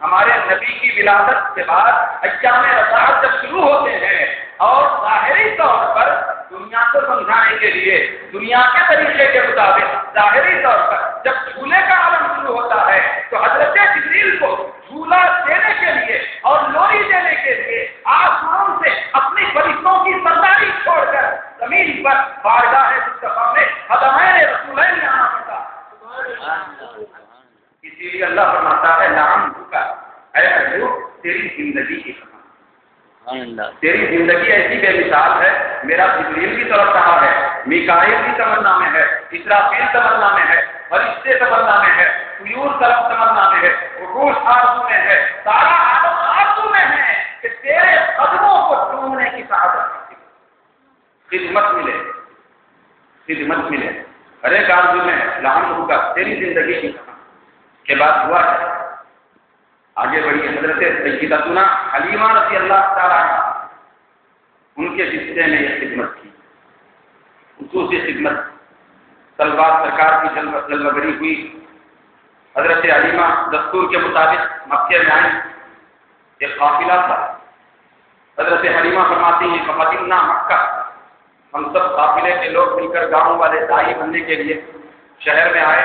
ہمارے نبی کی ولادت کے بعد ایام رضاعت جب شروع ہوتے ہیں اور ظاہری طور پر دنیا کو سمجھانے کے لیے دنیا کے طریقے کے مطابق ظاہری طور پر جب جھولے کا عالم شروع ہوتا ہے تو حضرت جبریل کو جھولا دینے کے لیے اور لوری دینے کے لیے آسمان سے اپنی فرشتوں کی سرداری چھوڑ کر زمین پر بارگاہ مصطفیٰ میں خدمائے رسولین میں آنا پڑتا۔ اسی لیے اللہ فرماتا ہے نام کا اے محبوب تیری زندگی کی تیری زندگی ایسی بے مثال ہے، میرا جبریل بھی طرف رہا ہے، میکائیل بھی تمنا میں ہے، اسرافیل تمنا میں ہے، فرشتے تمنا میں ہے، طیور طرف تمنا میں ہے، وحوش آرزو میں ہے، سارا عالم آرزو میں ہے کہ تیرے قدموں کو چومنے کی سعادت خدمت ملے، خدمت ملے، ہر ایک آرزو میں لہم ہوگا تیری زندگی کی کے بعد ہوا ہے۔ آگے بڑھی حضرت سیدتنا حلیمہ رضی اللہ تعالیٰ عنہ، ان کے حصے میں یہ خدمت کی، خصوصی خدمت، طلباء سرکار کی جلوہ گری ہوئی۔ حضرت حلیمہ دستور کے مطابق مکے میں آئیں، ایک قافلہ تھا، حضرت حلیمہ فرماتی ہیں فقدمنا مکہ، ہم سب قافلے کے لوگ مل کر گاؤں والے دائی بننے کے لیے شہر میں آئے،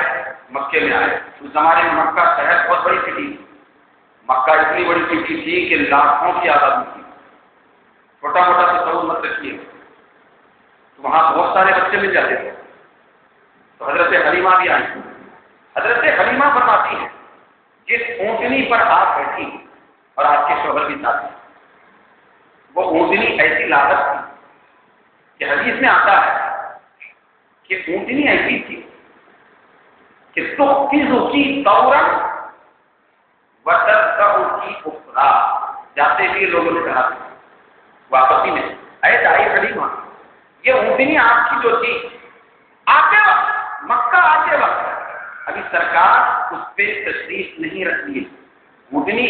مکے میں آئے۔ اس زمانے میں مکہ شہر بہت بڑی سٹی تھی، مکہ اتنی بڑی سٹی تھی کہ لاکھوں کی آبادی تھی، چھوٹا موٹا تصور مت رکھیے، تو وہاں بہت سارے بچے مل جاتے تھے۔ تو حضرت حلیمہ بھی آئی، حضرت حلیمہ فرماتی ہیں جس اونٹنی پر آپ بیٹھی اور آپ کے شوہر بھی ساتھ ہیں، وہ اونٹنی ایسی لاغت تھی کہ حدیث میں آتا ہے کہ اونٹنی ایسی تھی کہ تخفض طورا وترفع اخرى، جاتے ہوئے لوگوں نے کہا واپسی میں اے دائی حلیمہ، یہ اونٹنی آپ کی جو تھی آتے وقت مکہ آتے وقت ابھی سرکار اس پہ تشریف نہیں رکھتی ہے۔ اونٹنی،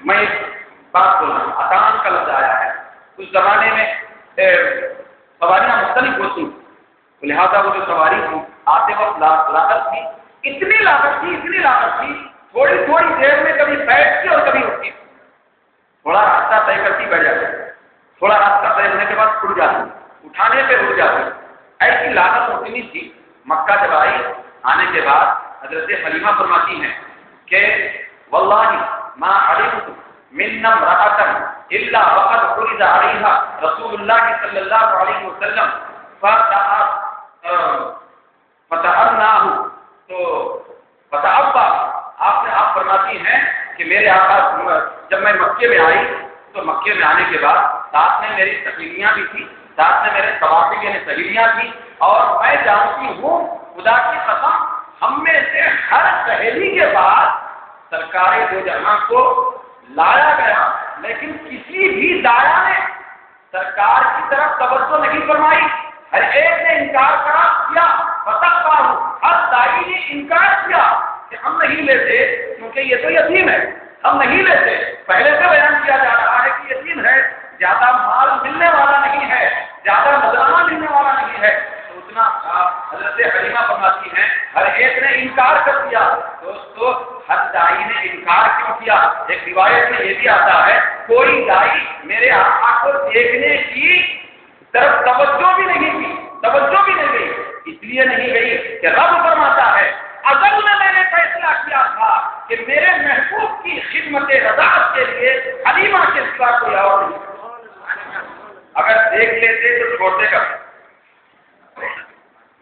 میں ایک بات بول رہا ہوں، اتان کا لفظ آیا ہے، اس زمانے میں سواریاں مختلف ہوتی ہیں، لہٰذا وہ جو سواری تھی آتے وقت لاگت تھی، اتنی لاگت تھی تھوڑی تھوڑی دیر میں کبھی بیٹھتی اور کبھی اٹھتی، تھوڑا راستہ طے کرتی بیٹھ جاتی، تھوڑا راستہ طے ہونے کے بعد اٹھ جاتی، اٹھانے پہ اٹھ جاتی، ایسی لاگت اتنی تھی۔ مکہ جب آئی، آنے کے بعد حضرت حلیمہ فرماتی ہیں کہ واللہ ما علمت من امرأة الا وقد فرض عليها رسول اللہ صلی اللہ علیہ وسلم فتأرناه، تو فتعبا آپ فرماتی ہیں کہ میرے آقا جب میں مکے میں آئی تو مکے میں آنے کے بعد ساتھ میں میری سہیلیاں بھی تھیں، ساتھ میں میرے سوافق یعنی سہیلیاں تھیں، اور میں جانتی ہوں خدا کی قسم ہم میں سے ہر سہیلی کے بعد سرکار دو جہاں کو لایا گیا، لیکن کسی بھی دایا نے سرکار کی طرف توجہ نہیں فرمائی، ہر ایک نے انکار کیا، ہر دائی نے انکار کیا کہ ہم نہیں لیتے کیونکہ یہ تو یتیم ہے، ہم نہیں لیتے۔ پہلے سے بیان کیا جا رہا ہے کہ یتیم ہے، زیادہ مال ملنے والا نہیں ہے، زیادہ نذرانہ ملنے والا نہیں ہے، تو اتنا حضرت حلیمہ فرماتی ہیں ہر ایک نے انکار کر دیا۔ دوستو ہر دائی نے انکار کیوں کیا؟ ایک روایت میں یہ بھی آتا ہے کوئی دائی میرے آقا کو دیکھنے کی طرف توجہ بھی نہیں کی، توجہ بھی نہیں گئی، اس لیے نہیں گئی کہ رب فرماتا ہے اصل میں نے فیصلہ کیا تھا کہ میرے محبوب کی خدمت رضاعت کے لیے حلیمہ کے سوا کوئی اور نہیں۔ اگر دیکھ لیتے تو چھوڑتے کا،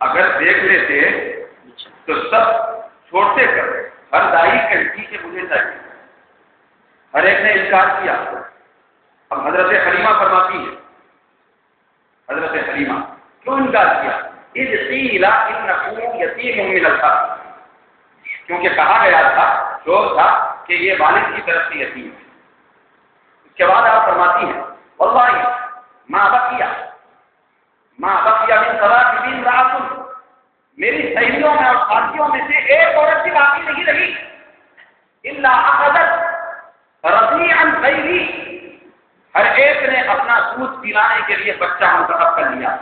اگر دیکھ لیتے تو سب چھوڑتے کر، ہر دائی کہتی کہ مجھے چاہیے، ہر ایک نے انکار کیا۔ اب حضرت حلیمہ فرماتی ہے، حضرت حلیمہ کیوں انکار کیا؟ اذ قیل انہ یتیم من الارض، کیونکہ کہا گیا تھا، شور تھا کہ یہ والد کی طرف سے یتیم ہے۔ اس کے بعد آپ فرماتی ہیں واللہ ما بقی من صلاۃ امرأۃ، میری سہیلیوں میں اور ساتھیوں میں سے ایک عورت بھی باقی نہیں رہی، الا اخذت رضیعا غیری، ہر ایک نے اپنا دودھ پلانے کے لیے بچہ منتخب کر لیا۔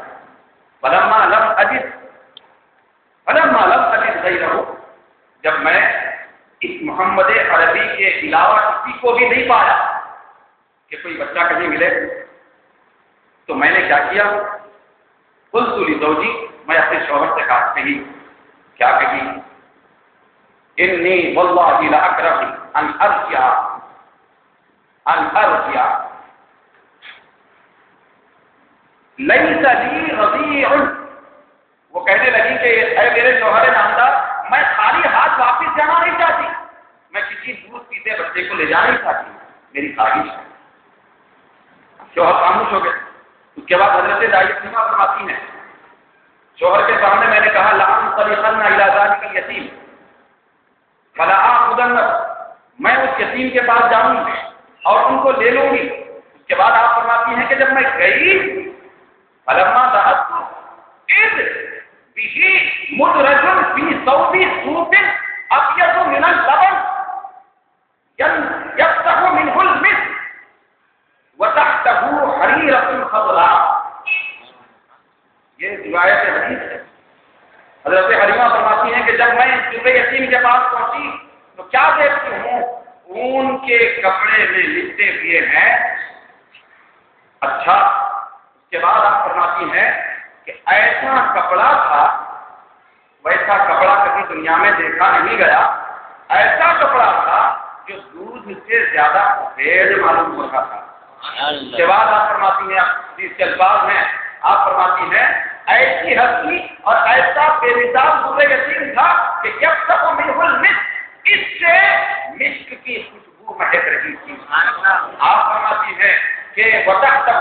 فلما لم اجد غیرہ، جب میں اس محمد عربی کے علاوہ کسی کو بھی نہیں پایا کہ کوئی بچہ کہیں ملے، تو میں نے کیا کیا؟ قلت لزوجی، میں اپنے شوہر سے کہا، کیا کہی؟ انی واللہ لاکرہ ان ارجع لیس لی رضیع، وہ کہنے لگی کہ اے میرے شوہر نامدار، میں خالی ہاتھ واپس جانا نہیں چاہتی، میں کسی دودھ پیتے بچے کو لے جانا نہیں چاہتی، میری خواہش ہے۔ شوہر خاموش ہو گئے۔ اس کے بعد حضرت دائی حلیمہ فرماتی ہیں شوہر کے سامنے میں نے کہا لأنطلقن إلى ذلك اليتيم فلآخذن، میں اس یتیم کے پاس جاؤں گی اور ان کو لے لوں گی۔ اس کے بعد آپ فرماتی ہیں کہ جب میں گئی فلما ذهبت إذ به مدرج في ثوب صوف أبيض من اللبن يفتح منه المسك وتحته حريرة خضراء، یہ روایت حدیث ہے۔ حضرت حلیمہ فرماتی ہیں کہ جب میں اس یتیم کے پاس پہنچی تو کیا دیکھتی ہوں؟ اون کے کپڑے میں لپٹے ہوئے ہیں۔ اچھا، اس کے بعد آپ فرماتی ہیں کہ ایسا کپڑا تھا، ویسا کپڑا کبھی دنیا میں دیکھا نہیں گیا، ایسا کپڑا تھا جو دودھ سے زیادہ سفید معلوم ہوتا تھا۔ اس کے بعد آپ فرماتی ہیں، اس کے الفاظ میں آپ فرماتی ہیں ایسی ہستی اور ایسا بے مثال سورہ یتیم تھا کہ یفتح منہ المسک، اس سے مسک کی خوشبو مہک رہی تھی۔ آپ فرماتی ہیں کہ وتحته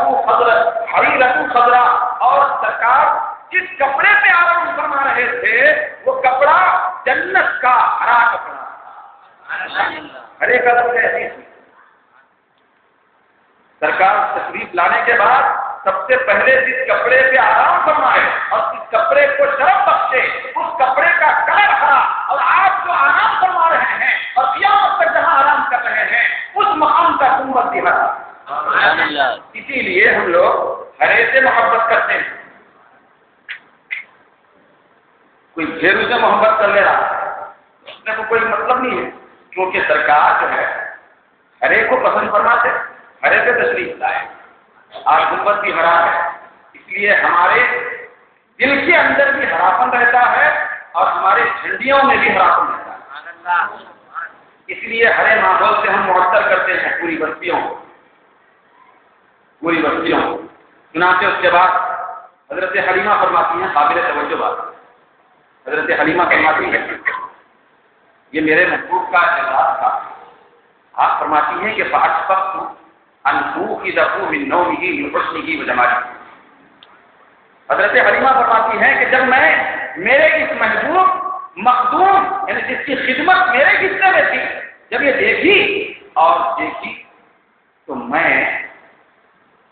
حریرۃ خضراء، اور سرکار جس کپڑے پہ آرام فرما رہے تھے وہ کپڑا جنت کا ہرا کپڑا، ہرے قدم سے حدیث میں سرکار تشریف لانے کے بعد سب سے پہلے جس کپڑے پہ آرام فرمائے اور جس کپڑے کو شرف بخشے، اس کپڑے کا کلر ہرا، اور آپ جو آرام فرما رہے ہیں اور قیامت تک جہاں آرام کر رہے ہیں اس مقام کا گنبد بھی ہرا۔ اسی لیے ہم لوگ ہرے سے محبت کرتے ہیں۔ کوئی گھیرو سے محبت کر لے رہا ہے، اس میں کوئی مطلب نہیں ہے، کیونکہ سرکار جو ہے ہرے کو پسند فرماتے، ہرے پہ تشریف لائے، آج گنبد بھی ہرا ہے، اس لیے ہمارے دل کے اندر بھی ہراپن رہتا ہے اور ہمارے جھنڈیوں میں بھی ہراپن رہتا ہے۔ اس لیے ہرے ماحول سے ہم معطر کرتے ہیں پوری بستیوں چنانچہ اس کے بعد حضرت حلیمہ فرماتی ہیں، قابل توجہ بات، حضرت حلیمہ فرماتی ہیں یہ میرے محبوب کا اعزاز تھا۔ آپ فرماتی ہیں کہ فَأَشْفَقْتُ أَنْ أُوقِظَهُ مِنْ نَوْمِهِ لِحُسْنِهِ وَجَمَالِهِ۔ حضرت حلیمہ فرماتی ہیں کہ جب میں میرے اس محبوب مخدوم یعنی جس کی خدمت میرے حصے میں تھی جب یہ دیکھی تو میں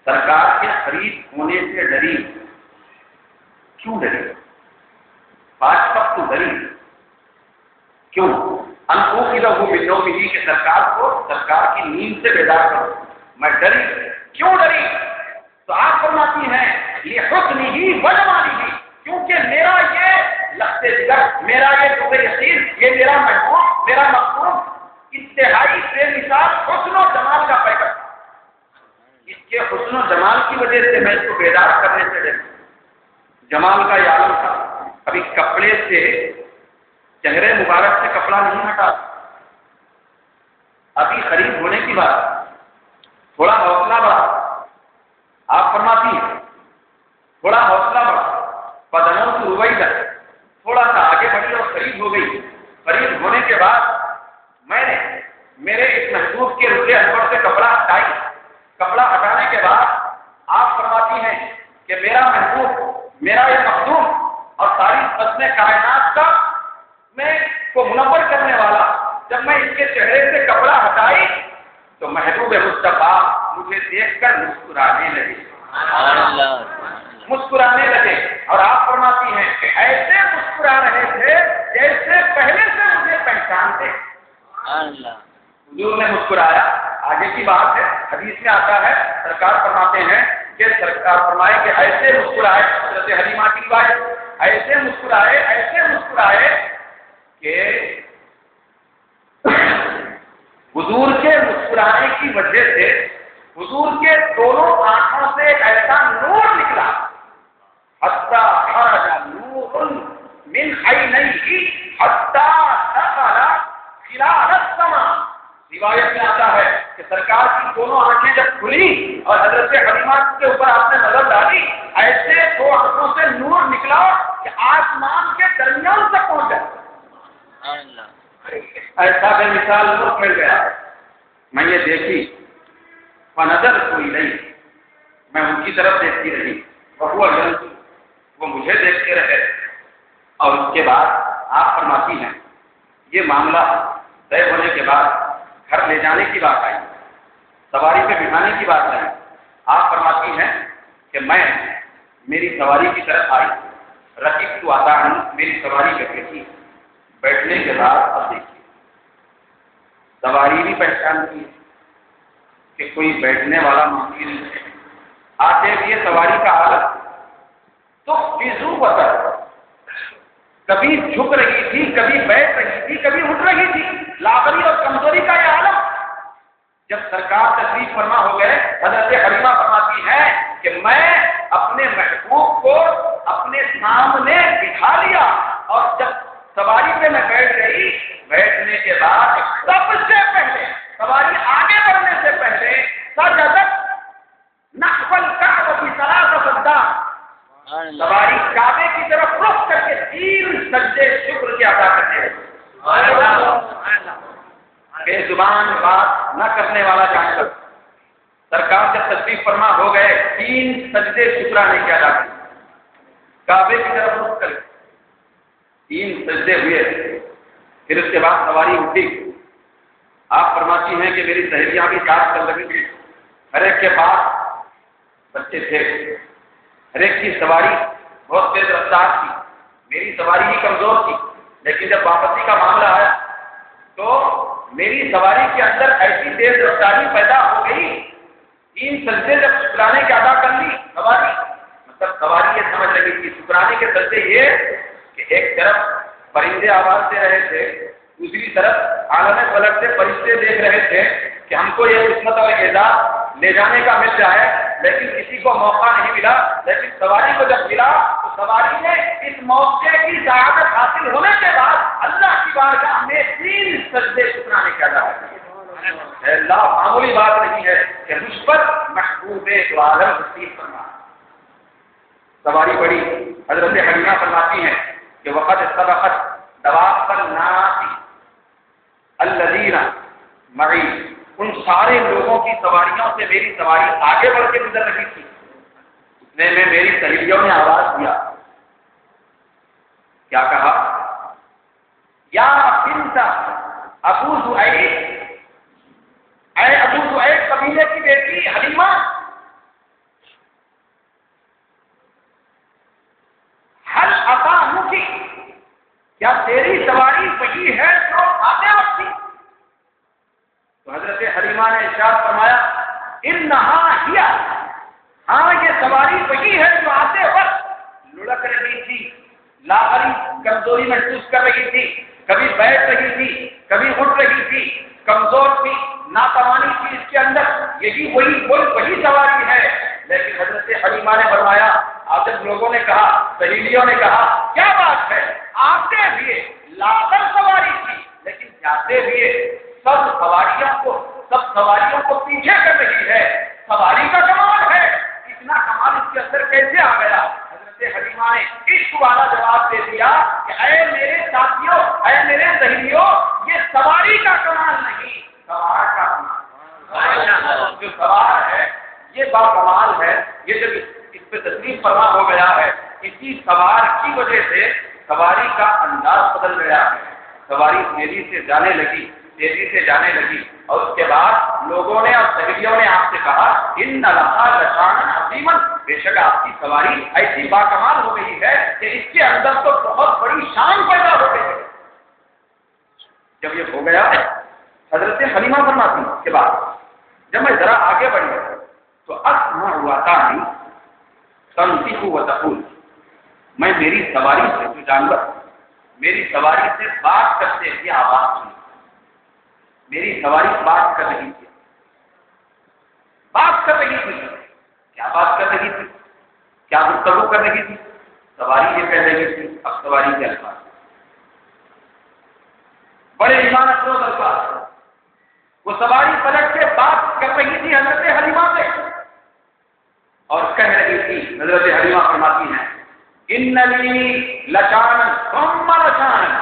سرکار کے قریب ہونے سے ڈری۔ کیوں ڈری؟ فَأَشْفَقْتُ ڈری کیوں؟ انکو کی لہو بنو بھی کہ سرکار کی نیند سے بیدار کرو۔ میں ڈری، کیوں ڈری؟ تو آپ فرماتی ہیں یہ حسن ہی وجمالی ہی، کیونکہ میرا یہ لخت جگر، میرا یہ دو یقین، یہ میرا محبوب، میرا مخدوم انتہائی بے مثال حسن و جمال کا پیکر تھا۔ اس کے حسن و جمال کی وجہ سے میں اس کو بیدار کرنے سے ڈری۔ جمال کا یہ عالم تھا، ابھی کپڑے سے چہرے مبارک سے کپڑا نہیں ہٹا، ابھی قریب ہونے کی بات، تھوڑا حوصلہ بڑھا۔ آپ فرماتی ہیں تھوڑا حوصلہ بڑھا، بدنوں سے رویدہ تھوڑا سا آگے بڑھی اور قریب ہو گئی۔ قریب ہونے کے بعد میں نے میرے اس محبوب کے رخ انور سے کپڑا ہٹائی۔ کپڑا ہٹانے کے بعد آپ فرماتی ہیں کہ میرا محبوب، میرا یہ مخدوم اور ساری حسن کائنات کا میں کو منور کرنے والا، جب میں اس کے چہرے سے کپڑا ہٹائی تو محبوب مصطفیٰ مجھے دیکھ کر مسکرانے لگے اور آپ فرماتی ہیں کہ ایسے مسکرا رہے تھے جیسے پہلے سے مجھے پہچانتے۔ حضور نے مسکرایا، آگے کی بات ہے، حدیث میں آتا ہے سرکار فرماتے ہیں کہ سرکار فرمائے کہ ایسے مسکرائے، حضرت حلیمہ کی روایت، ایسے مسکرائے کہ حضور کے مسکرانے کی وجہ سے حضور کے دونوں آنکھوں سے ایسا نور نکلا، حتی خرج نور من عینیہ حتی دخل خلال السماء۔ روایت میں آتا ہے کہ سرکار کی دونوں آنکھیں جب کھلی اور حضرت حلیمہ کے اوپر آپ نے نظر ڈالی، ایسے دو آنکھوں سے نور نکلا کہ آسمان کے درمیان تک پہنچ گیا۔ ایسا بے مثال نور پھیل گیا۔ میں یہ دیکھی، فنظر کوئی نہیں، میں ان کی طرف دیکھتی رہی، وہ مجھے دیکھتے رہے۔ اور اس کے بعد آپ فرماتی ہیں یہ معاملہ طے ہونے کے بعد گھر لے جانے کی بات آئی، سواری پہ بٹھانے کی بات آئی۔ آپ فرماتی ہیں کہ میں میری سواری کی طرف آئی، رقیب تو آتا ہوں، میری سواری پہ بیٹھی، بیٹھنے کے بعد اب دیکھیے سواری بھی پہچانتی ہے کہ کوئی بیٹھنے والا معاملہ نہیں ہے، آتے ہوئے سواری کا حالت تو فضو بطر، کبھی جھک رہی تھی، کبھی بیٹھ رہی تھی، کبھی اٹھ رہی تھی، لاغری اور کمزوری کا یہ عالم۔ جب سرکار تشریف فرما ہو گئے، حضرت حلیمہ فرماتی ہے کہ میں اپنے محبوب کو اپنے سامنے بٹھا لیا اور جب سواری پہ میں بیٹھ گئی، بیٹھنے کے بعد سب سے پہلے سواری آگے بڑھنے سے پہلے سجدت نحو الکعبہ کی ثلاث سجدہ، سواری کعبے کی طرف رخ کر کے 3 سجدے شکر کے ادا کرتے ہیں۔ بے زبان بات نہ کرنے والا جانور، سرکار جب تشریف فرما ہو گئے 3 سجدے شکرانے کے ادا کرتے، کعبے کی طرف رخ کر 3 سجدے ہوئے، پھر اس کے بعد سواری اٹھی۔ آپ فرماتی ہیں کہ میری سہیلیاں بھی ساتھ چل رہی تھی، ہر ایک کے پاس بچے تھے، ہر ایک کی سواری بہت تیز رفتار تھی، میری سواری ہی کمزور تھی، لیکن جب واپسی کا معاملہ آیا تو میری سواری کے اندر ایسی تیز رفتاری پیدا ہو گئی، 3 سجدے جب شکرانے کے ادا کر لی سواری، مطلب سواری یہ سمجھ لگی کہ شکرانے کے سجدے یہ کہ ایک طرف پرندے آواز دے رہے تھے، دوسری طرف عالم فلک سے فرشتے دیکھ رہے تھے کہ ہم کو یہ قسمت اور اعزاز لے جانے کا مل جائے، لیکن کسی کو موقع نہیں ملا، لیکن سواری کو جب ملا تو سواری نے اس موقع کی سعادت حاصل ہونے کے بعد اللہ کی بارگاہ میں 3 سجدے شکرانے کا ادا کیا۔ اللہ معمولی بات نہیں ہے کہ مجھ پر محبوب دو عالم نصیب فرما۔ سواری بڑی، حضرت حلیمہ فرماتی ہیں کہ وقت سبقت دواب پر ناسی، الذین معی، ان سارے لوگوں کی سواریوں سے میری سواری آگے بڑھ کے گزر رہی تھی. اتنے میں میری سہیلیوں نے آواز دیا، کیا کہا؟ یا بنت ابو زؤیب، اے ابو زؤیب قبیلے کی بیٹی حلیمہ، حل اتاک، کیا تیری سواری وہی ہے جو آتے وقت تھی؟ تو حضرت حلیمہ نے ارشاد فرمایا انہا ہی، ہاں یہ سواری وہی ہے جو آتے وقت لڑک رہی تھی، لاغری کمزوری محسوس کر رہی تھی، کبھی بیٹھ رہی تھی، کبھی اٹھ رہی تھی، کمزور تھی، ناتوانی تھی اس کے اندر، یہی وہی سواری ہے. لیکن حضرت حلیمہ نے فرمایا، آپ جب لوگوں نے کہا، سہیلیوں نے کہا کیا بات ہے، آتے ہوئے لاغر سواری تھی لیکن جاتے ہوئے سب سواریوں کو پیچھے کر رہی ہے، سواری کا کمال ہے، اتنا کمال اس کے اندر کیسے آ گیا؟ حضرت حلیمہ نے عشق والا جواب دے دیا کہ اے میرے ساتھیوں، اے میرے سہیلیوں، یہ سواری کا کمال نہیں، سوار کا کمال. جو سوار ہے یہ با کمال ہے. یہ جب اس پہ تسلیم فرما ہو گیا ہے، اسی سوار کی وجہ سے سواری کا انداز بدل گیا ہے. سواری تیزی سے جانے لگی اور اس کے بعد لوگوں نے اور سہیلیوں نے آپ سے کہا ان لہا لشانا عظیما، بے شک آپ کی سواری ایسی باکمال ہو گئی ہے کہ اس کے اندر تو بہت بڑی شان پیدا ہو گئی ہے. جب یہ ہو گیا حضرت حلیمہ فرماتی کے بعد جب میں ذرا آگے بڑھی تو اسمع واتانی تنطق وتقول، میں میری سواری سے جو جانور میری سواری سے بات کرتے ہوئے آواز سنی. میری سواری بات کر رہی تھی. کیا بات کر رہی تھی؟ کیا گفتگو کر رہی تھی؟ سواری یہ کہہ رہی تھی. اب سواری کے الفاظ بڑے ایمان افروز الفاظ. وہ سواری پلٹ کے بات کر رہی تھی حضرت حلیمہ سے اور کہہ رہی تھی. حضرت حلیمہ فرماتی ہیں ان لی لشانا ثم لشانا،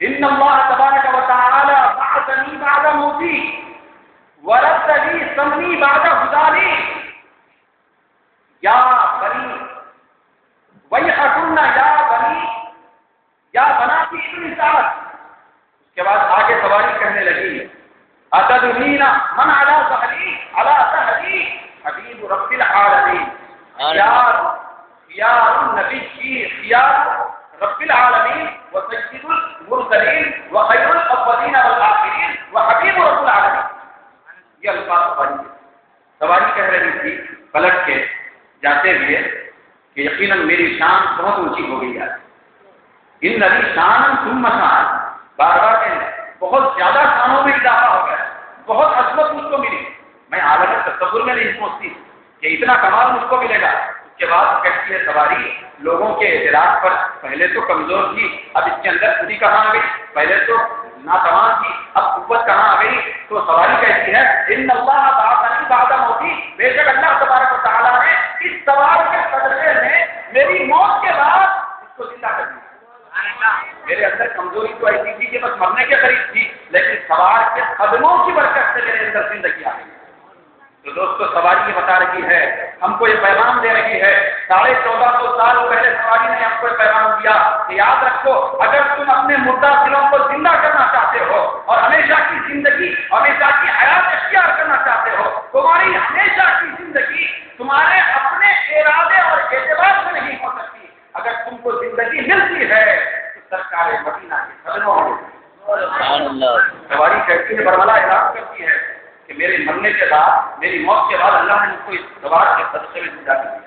ان اللہ تبارک و تعالی بعثنی بعد موتی ورد لی سمنی بعد حضاری یا بنی ویحکن یا بناتی ابن سعد. اس کے بعد آگے سواری کہنے لگی اتدرین من علی ظہری حبیب رب العالمین، خیار النبی کی خیار رب العالمین و سید المرسلین و خیر الاولین والآخرین و حبیب رب العالمین. یہ الفاظ سواری کہہ رہی تھی پلٹ کے جاتے ہوئے کہ یقیناً میری شان بہت اونچی ہو گئی ہے. ان نبی شان ثم شان، بار بار کہنے بہت زیادہ شانوں میں اضافہ ہو گیا، بہت عظمت مجھ کو ملی. میں عالم تصور میں نہیں سوچتی کہ اتنا کمال مجھ کو ملے گا. اس کے بعد کہتی ہے سواری لوگوں کے اعتراض پر پہلے تو کمزور تھی، اب اس کے اندر خودی کہاں آ گئی، پہلے تو ناتوان تھی اب قوت کہاں آ گئی. تو سواری کہتی ہے ان اللہ بعثنی بعد موتی، بے شک اللہ تبارک و تعالیٰ نے اس سوار کے صدقے میں میری موت کے بعد اس کو زندہ کر دیا. میرے اندر کمزوری تو ایسی تھی کہ بس مرنے کے قریب تھی، لیکن سوار کے قدموں کی برکت سے میرے اندر زندگی آ گئی. تو دوستو سواری یہ بتا رہی ہے، ہم کو یہ پیغام دے رہی ہے. 1450 سال پہلے سواری نے ہم کو یہ پیغام دیا کہ یاد رکھو، اگر تم اپنے مردہ دلوں کو زندہ کرنا چاہتے ہو اور ہمیشہ کی زندگی، ہمیشہ کی حیات اختیار کرنا چاہتے ہو، تمہاری ہمیشہ کی زندگی تمہارے اپنے ارادے اور اعتبار سے نہیں ہو سکتی. اگر تم کو زندگی ملتی ہے تو سرکار مدینہ کے قدموں میں. سواری کہتی ہے، برملا اعلان کرتی ہے کہ میرے مرنے کے بعد، میری موت کے بعد اللہ نے مجھ کو اس سوار کے صدقے میں زندہ کیا.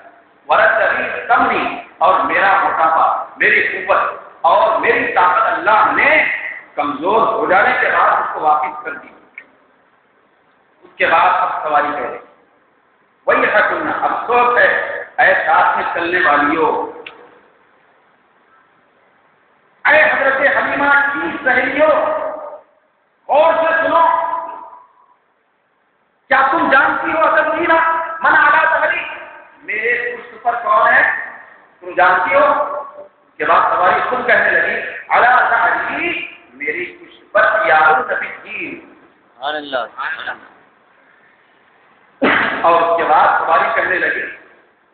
ورد ابھی کمنی، اور میرا موٹاپا، میری قوت اور میری طاقت اللہ نے کمزور ہو جانے کے بعد اس کو واپس کر دی. اس کے بعد اب سواری کہہ رہی وہی حکم، افسوس ہے اے ساتھ میں چلنے والیوں، اے حضرت حلیمہ کی سہیلیوں، اور سے سنو، کیا تم جانتی ہو اتدرین من علی ظہری، میرے پشت پر کون ہے، تم جانتی ہو؟ اس کے بعد سواری خود کہنے لگی علی ظہری، میری پشت پر خیار حکیم. سبحان اللہ سبحان اللہ. اور اس کے بعد سواری کرنے لگی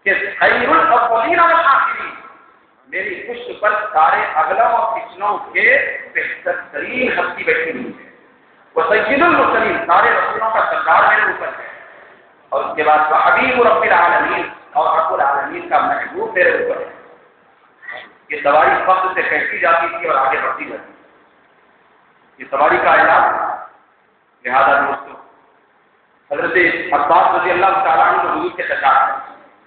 کہ خیر الاولین والآخرین، میری پشت پر سارے اگلوں اور پچھلوں کے بہتر ترین ہستی بیٹھی ہوئی ہے. وہ سید المرسلین، سارے رسولوں کا سردار میرے اوپر ہے. اور اس کے بعد وہ حبیب رب العالمین، اور رب العالمین کا محبوب میرے اوپر ہے. یہ سواری فخر سے کہتی جاتی تھی اور آگے بڑھتی جاتی تھی. یہ سواری کا اعلان. لہذا دوستوں، حضرت عباس رضی اللہ تعالیٰ عنہ حضور کے سرکار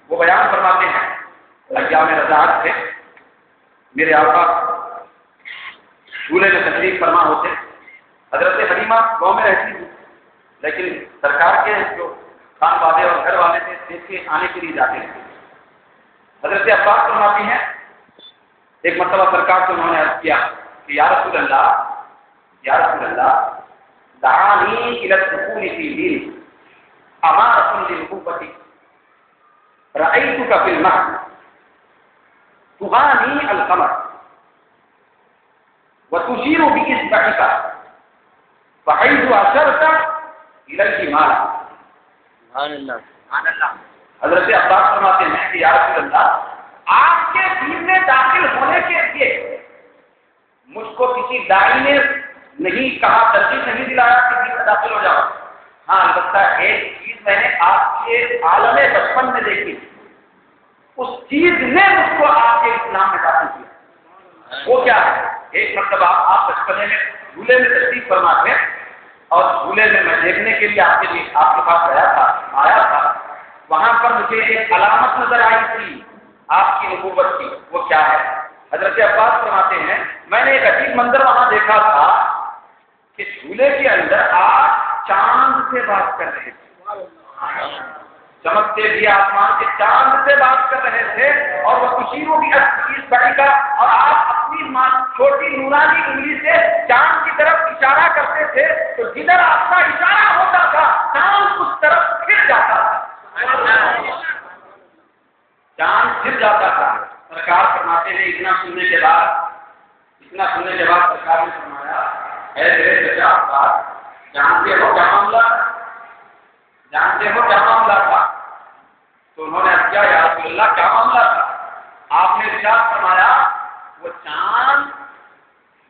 وہ بیان فرماتے ہیں، ایام رضاعت سے میرے آقا جھولے میں تشریف فرما ہوتے. حضرت حلیمہ گاؤں میں رہتی تھی، لیکن سرکار کے جو خان والے اور گھر والے تھے دیکھ کے آنے کے لیے جاتے تھے. حضرت عباس فرماتی ہیں ایک مرتبہ سرکار سے انہوں نے عرض کیا کہ یا رسول اللہ دعانی الی الدخول فی دین امارۃ للنبوۃ رأیتک فی المہد تغانی القمر وتشیر باصبعک فحیث اشرت الیہ مالا. سبحان اللہ. حضرت عباس فرماتے ہیں کہ یا رسول اللہ، آپ کے دین میں داخل ہونے کے لیے مجھ کو کسی داعی نے نہیں کہا، ترجیح نہیں دلایا کہ دین میں داخل ہو جاؤ. ہاں البتہ ایک چیز میں نے آپ کے عالم بچپن میں دیکھی، اس چیز نے مجھ کو آپ کے اسلام میں داخل کیا. وہ کیا ہے؟ ایک مرتبہ آپ بچپنے میں جھولے میں تشریف فرما تھے، اور جھولے میں میں دیکھنے کے لیے آپ کے پاس آیا تھا. وہاں پر مجھے ایک علامت نظر آئی تھی آپ کی نبوت کی. وہ کیا ہے؟ حضرت عباس فرماتے ہیں میں نے ایک عجیب منظر وہاں دیکھا تھا کہ جھولے کے اندر آپ چاند سے بات کر رہے تھے، چمکتے بھی آسمان کے چاند سے بات کر رہے تھے. اور وہ خوشیوں کی اس بڑی کا، اور آپ اپنی چھوٹی نورانی انگلی سے چاند کی طرف اشارہ کرتے تھے، تو جدھر آپ کا اشارہ ہوتا تھا چاند اس طرف پھر جاتا تھا. چاند پھر جاتا تھا. سرکار فرماتے ہیں اتنا سننے کے بعد سرکار نے فرمایا اے میرے چچا عباس، جانتے ہو کیا معاملہ تھا؟ تو انہوں نے کیا یا رسول اللہ کیا معاملہ تھا؟ آپ نے ارشاد فرمایا وہ چاند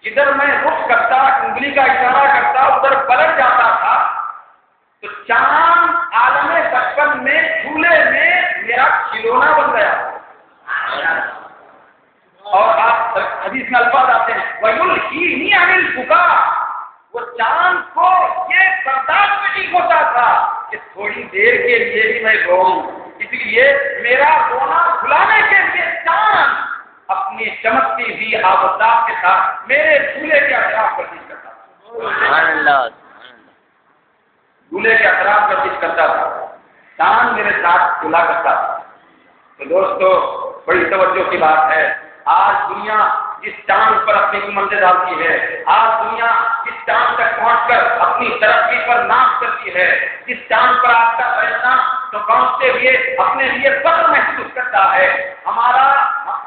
جدھر میں رخ کرتا، انگلی کا اشارہ کرتا، ادھر پلٹ جاتا تھا. تو چاند عالم بچپن میں جھولے میں میرا کھلونا بن گیا. اور آپ حدیث میں الفاظ آتے ہیں وَيُلْهِينِي عَنِ الْبُكَاءِ، وہ چاند کو یہ برداشت نہیں ہوتا تھا کہ تھوڑی دیر کے لیے بھی میں روؤں. اس لیے میرا رونا بھلانے کے لیے چاند اپنی چمکتی ہوئی آفتاب کے ساتھ میرے جھولے کے اطراف گردش کرتا تھا. جھولے کے اطراف گردش کرتا تھا، چاند میرے ساتھ کھلا کرتا تھا. تو دوستو بڑی توجہ کی بات ہے، آج دنیا جس چاند پر اپنی کمندیں ڈالتی ہے، آج دنیا جس چاند تک پہنچ کر اپنی ترقی پر ناز کرتی ہے، جس چاند پر آپ کا فیصلہ تو پہنچتے ہوئے اپنے لیے فخر محسوس کرتا ہے، ہمارا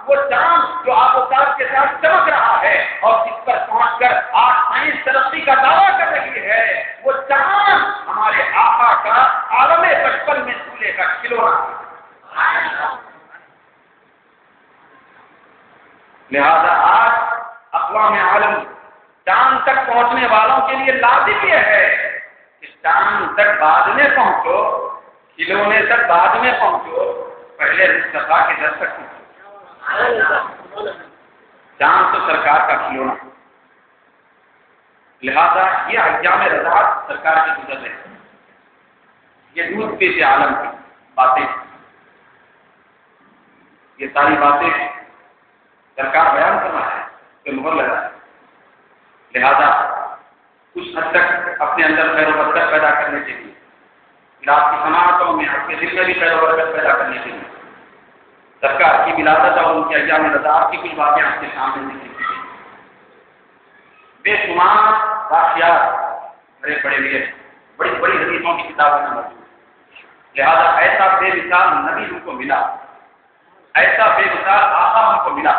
وہ چاند جو آفتاب کے ساتھ چمک رہا ہے اور جس پر پہنچ کر آج سائنس ترقی کا دعویٰ کر رہی ہے، وہ چاند ہمارے آقا کا عالم بچپن میں جھولے کا کھلونا. لہذا آج اقوام عالم چاند تک پہنچنے والوں کے لیے لازم یہ ہے کہ چاند تک بعد میں پہنچو، کھلونے تک بعد میں پہنچو، پہلے مصطفیٰ کے در تک پہنچو. چاند تو سرکار کا کھلونا. لہذا یہ ایام رضاعت سرکار کے گزر رہے ہیں. یہ دودھ پیتے عالم کی باتیں، یہ ساری باتیں سرکار بیان کرنا ہے کہ مہر لگا ہے. لہذا کچھ حد تک اپنے اندر خیر و برکت پیدا کرنے کے لیے، رات کی سماعتوں میں آپ کے دل میں بھی خیر و برکت پیدا کرنے کے لیے سرکار کی ولادت اور ان کے ایام رضاعت کی کچھ باتیں آپ کے سامنے ذکر کی گئی. بے شمار واقعات بڑے بڑے ہوئے، بڑی بڑی حدیثوں کی کتابوں میں موجود. لہذا ایسا بے مثال نبی ہم کو ملا، ایسا بے مثال آقا ہم کو ملا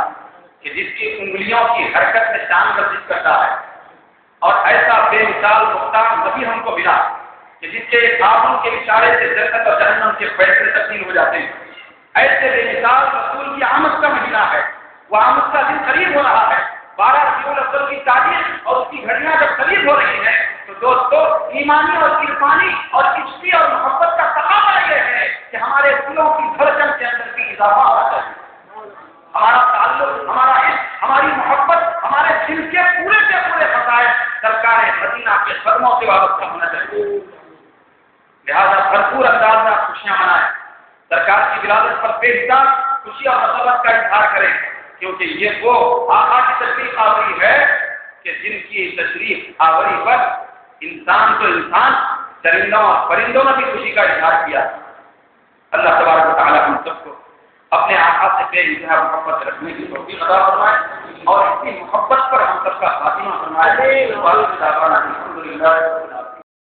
کہ جس کی انگلیوں کی حرکت میں چاند گردش کرتا ہے، اور ایسا بے مثال مختار نبی ہم کو ملا کہ جس کے آمن کے اشارے سے جنت اور جہنم کے فیصلے تبدیل ہو جاتے ہیں. ایسے بے مثال رسول کی آمد کا مہینہ ہے. وہ آمد کا دن قریب ہو رہا ہے. 12 ربیع الاول کی تاریخ اور اس کی گھڑیاں جب قریب ہو رہی ہیں تو دوستو ایمانی اور عرفانی اور عشقی اور محبت کا تقاضا یہ ہے کہ ہمارے دلوں کی دھڑکن کے اندر بھی اضافہ ہونا چاہیے. ہمارا تعلق، ہمارا عشق، ہماری محبت ہمارے دل کے پورے مسائل سرکار مدینہ کے قدموں سے وابستہ ہونا چاہیے. لہذا بھرپور انداز میں خوشیاں منائیں. سرکار کی ولادت پر بے حساب خوشی اور مسرت کا اظہار کریں، کیونکہ یہ وہ آقا کی تشریف آوری ہے کہ جن کی تشریف آوری پر انسان تو انسان، چرندوں اور پرندوں نے بھی خوشی کا اظہار کیا. اللہ تبارک و تعالی ہم سب کو اپنے آقا سے بے انتہا محبت رکھنے کی توفیق عطا فرمائے اور اسی محبت پر ہم سب کا خاتمہ فرمائے. الحمد للہ.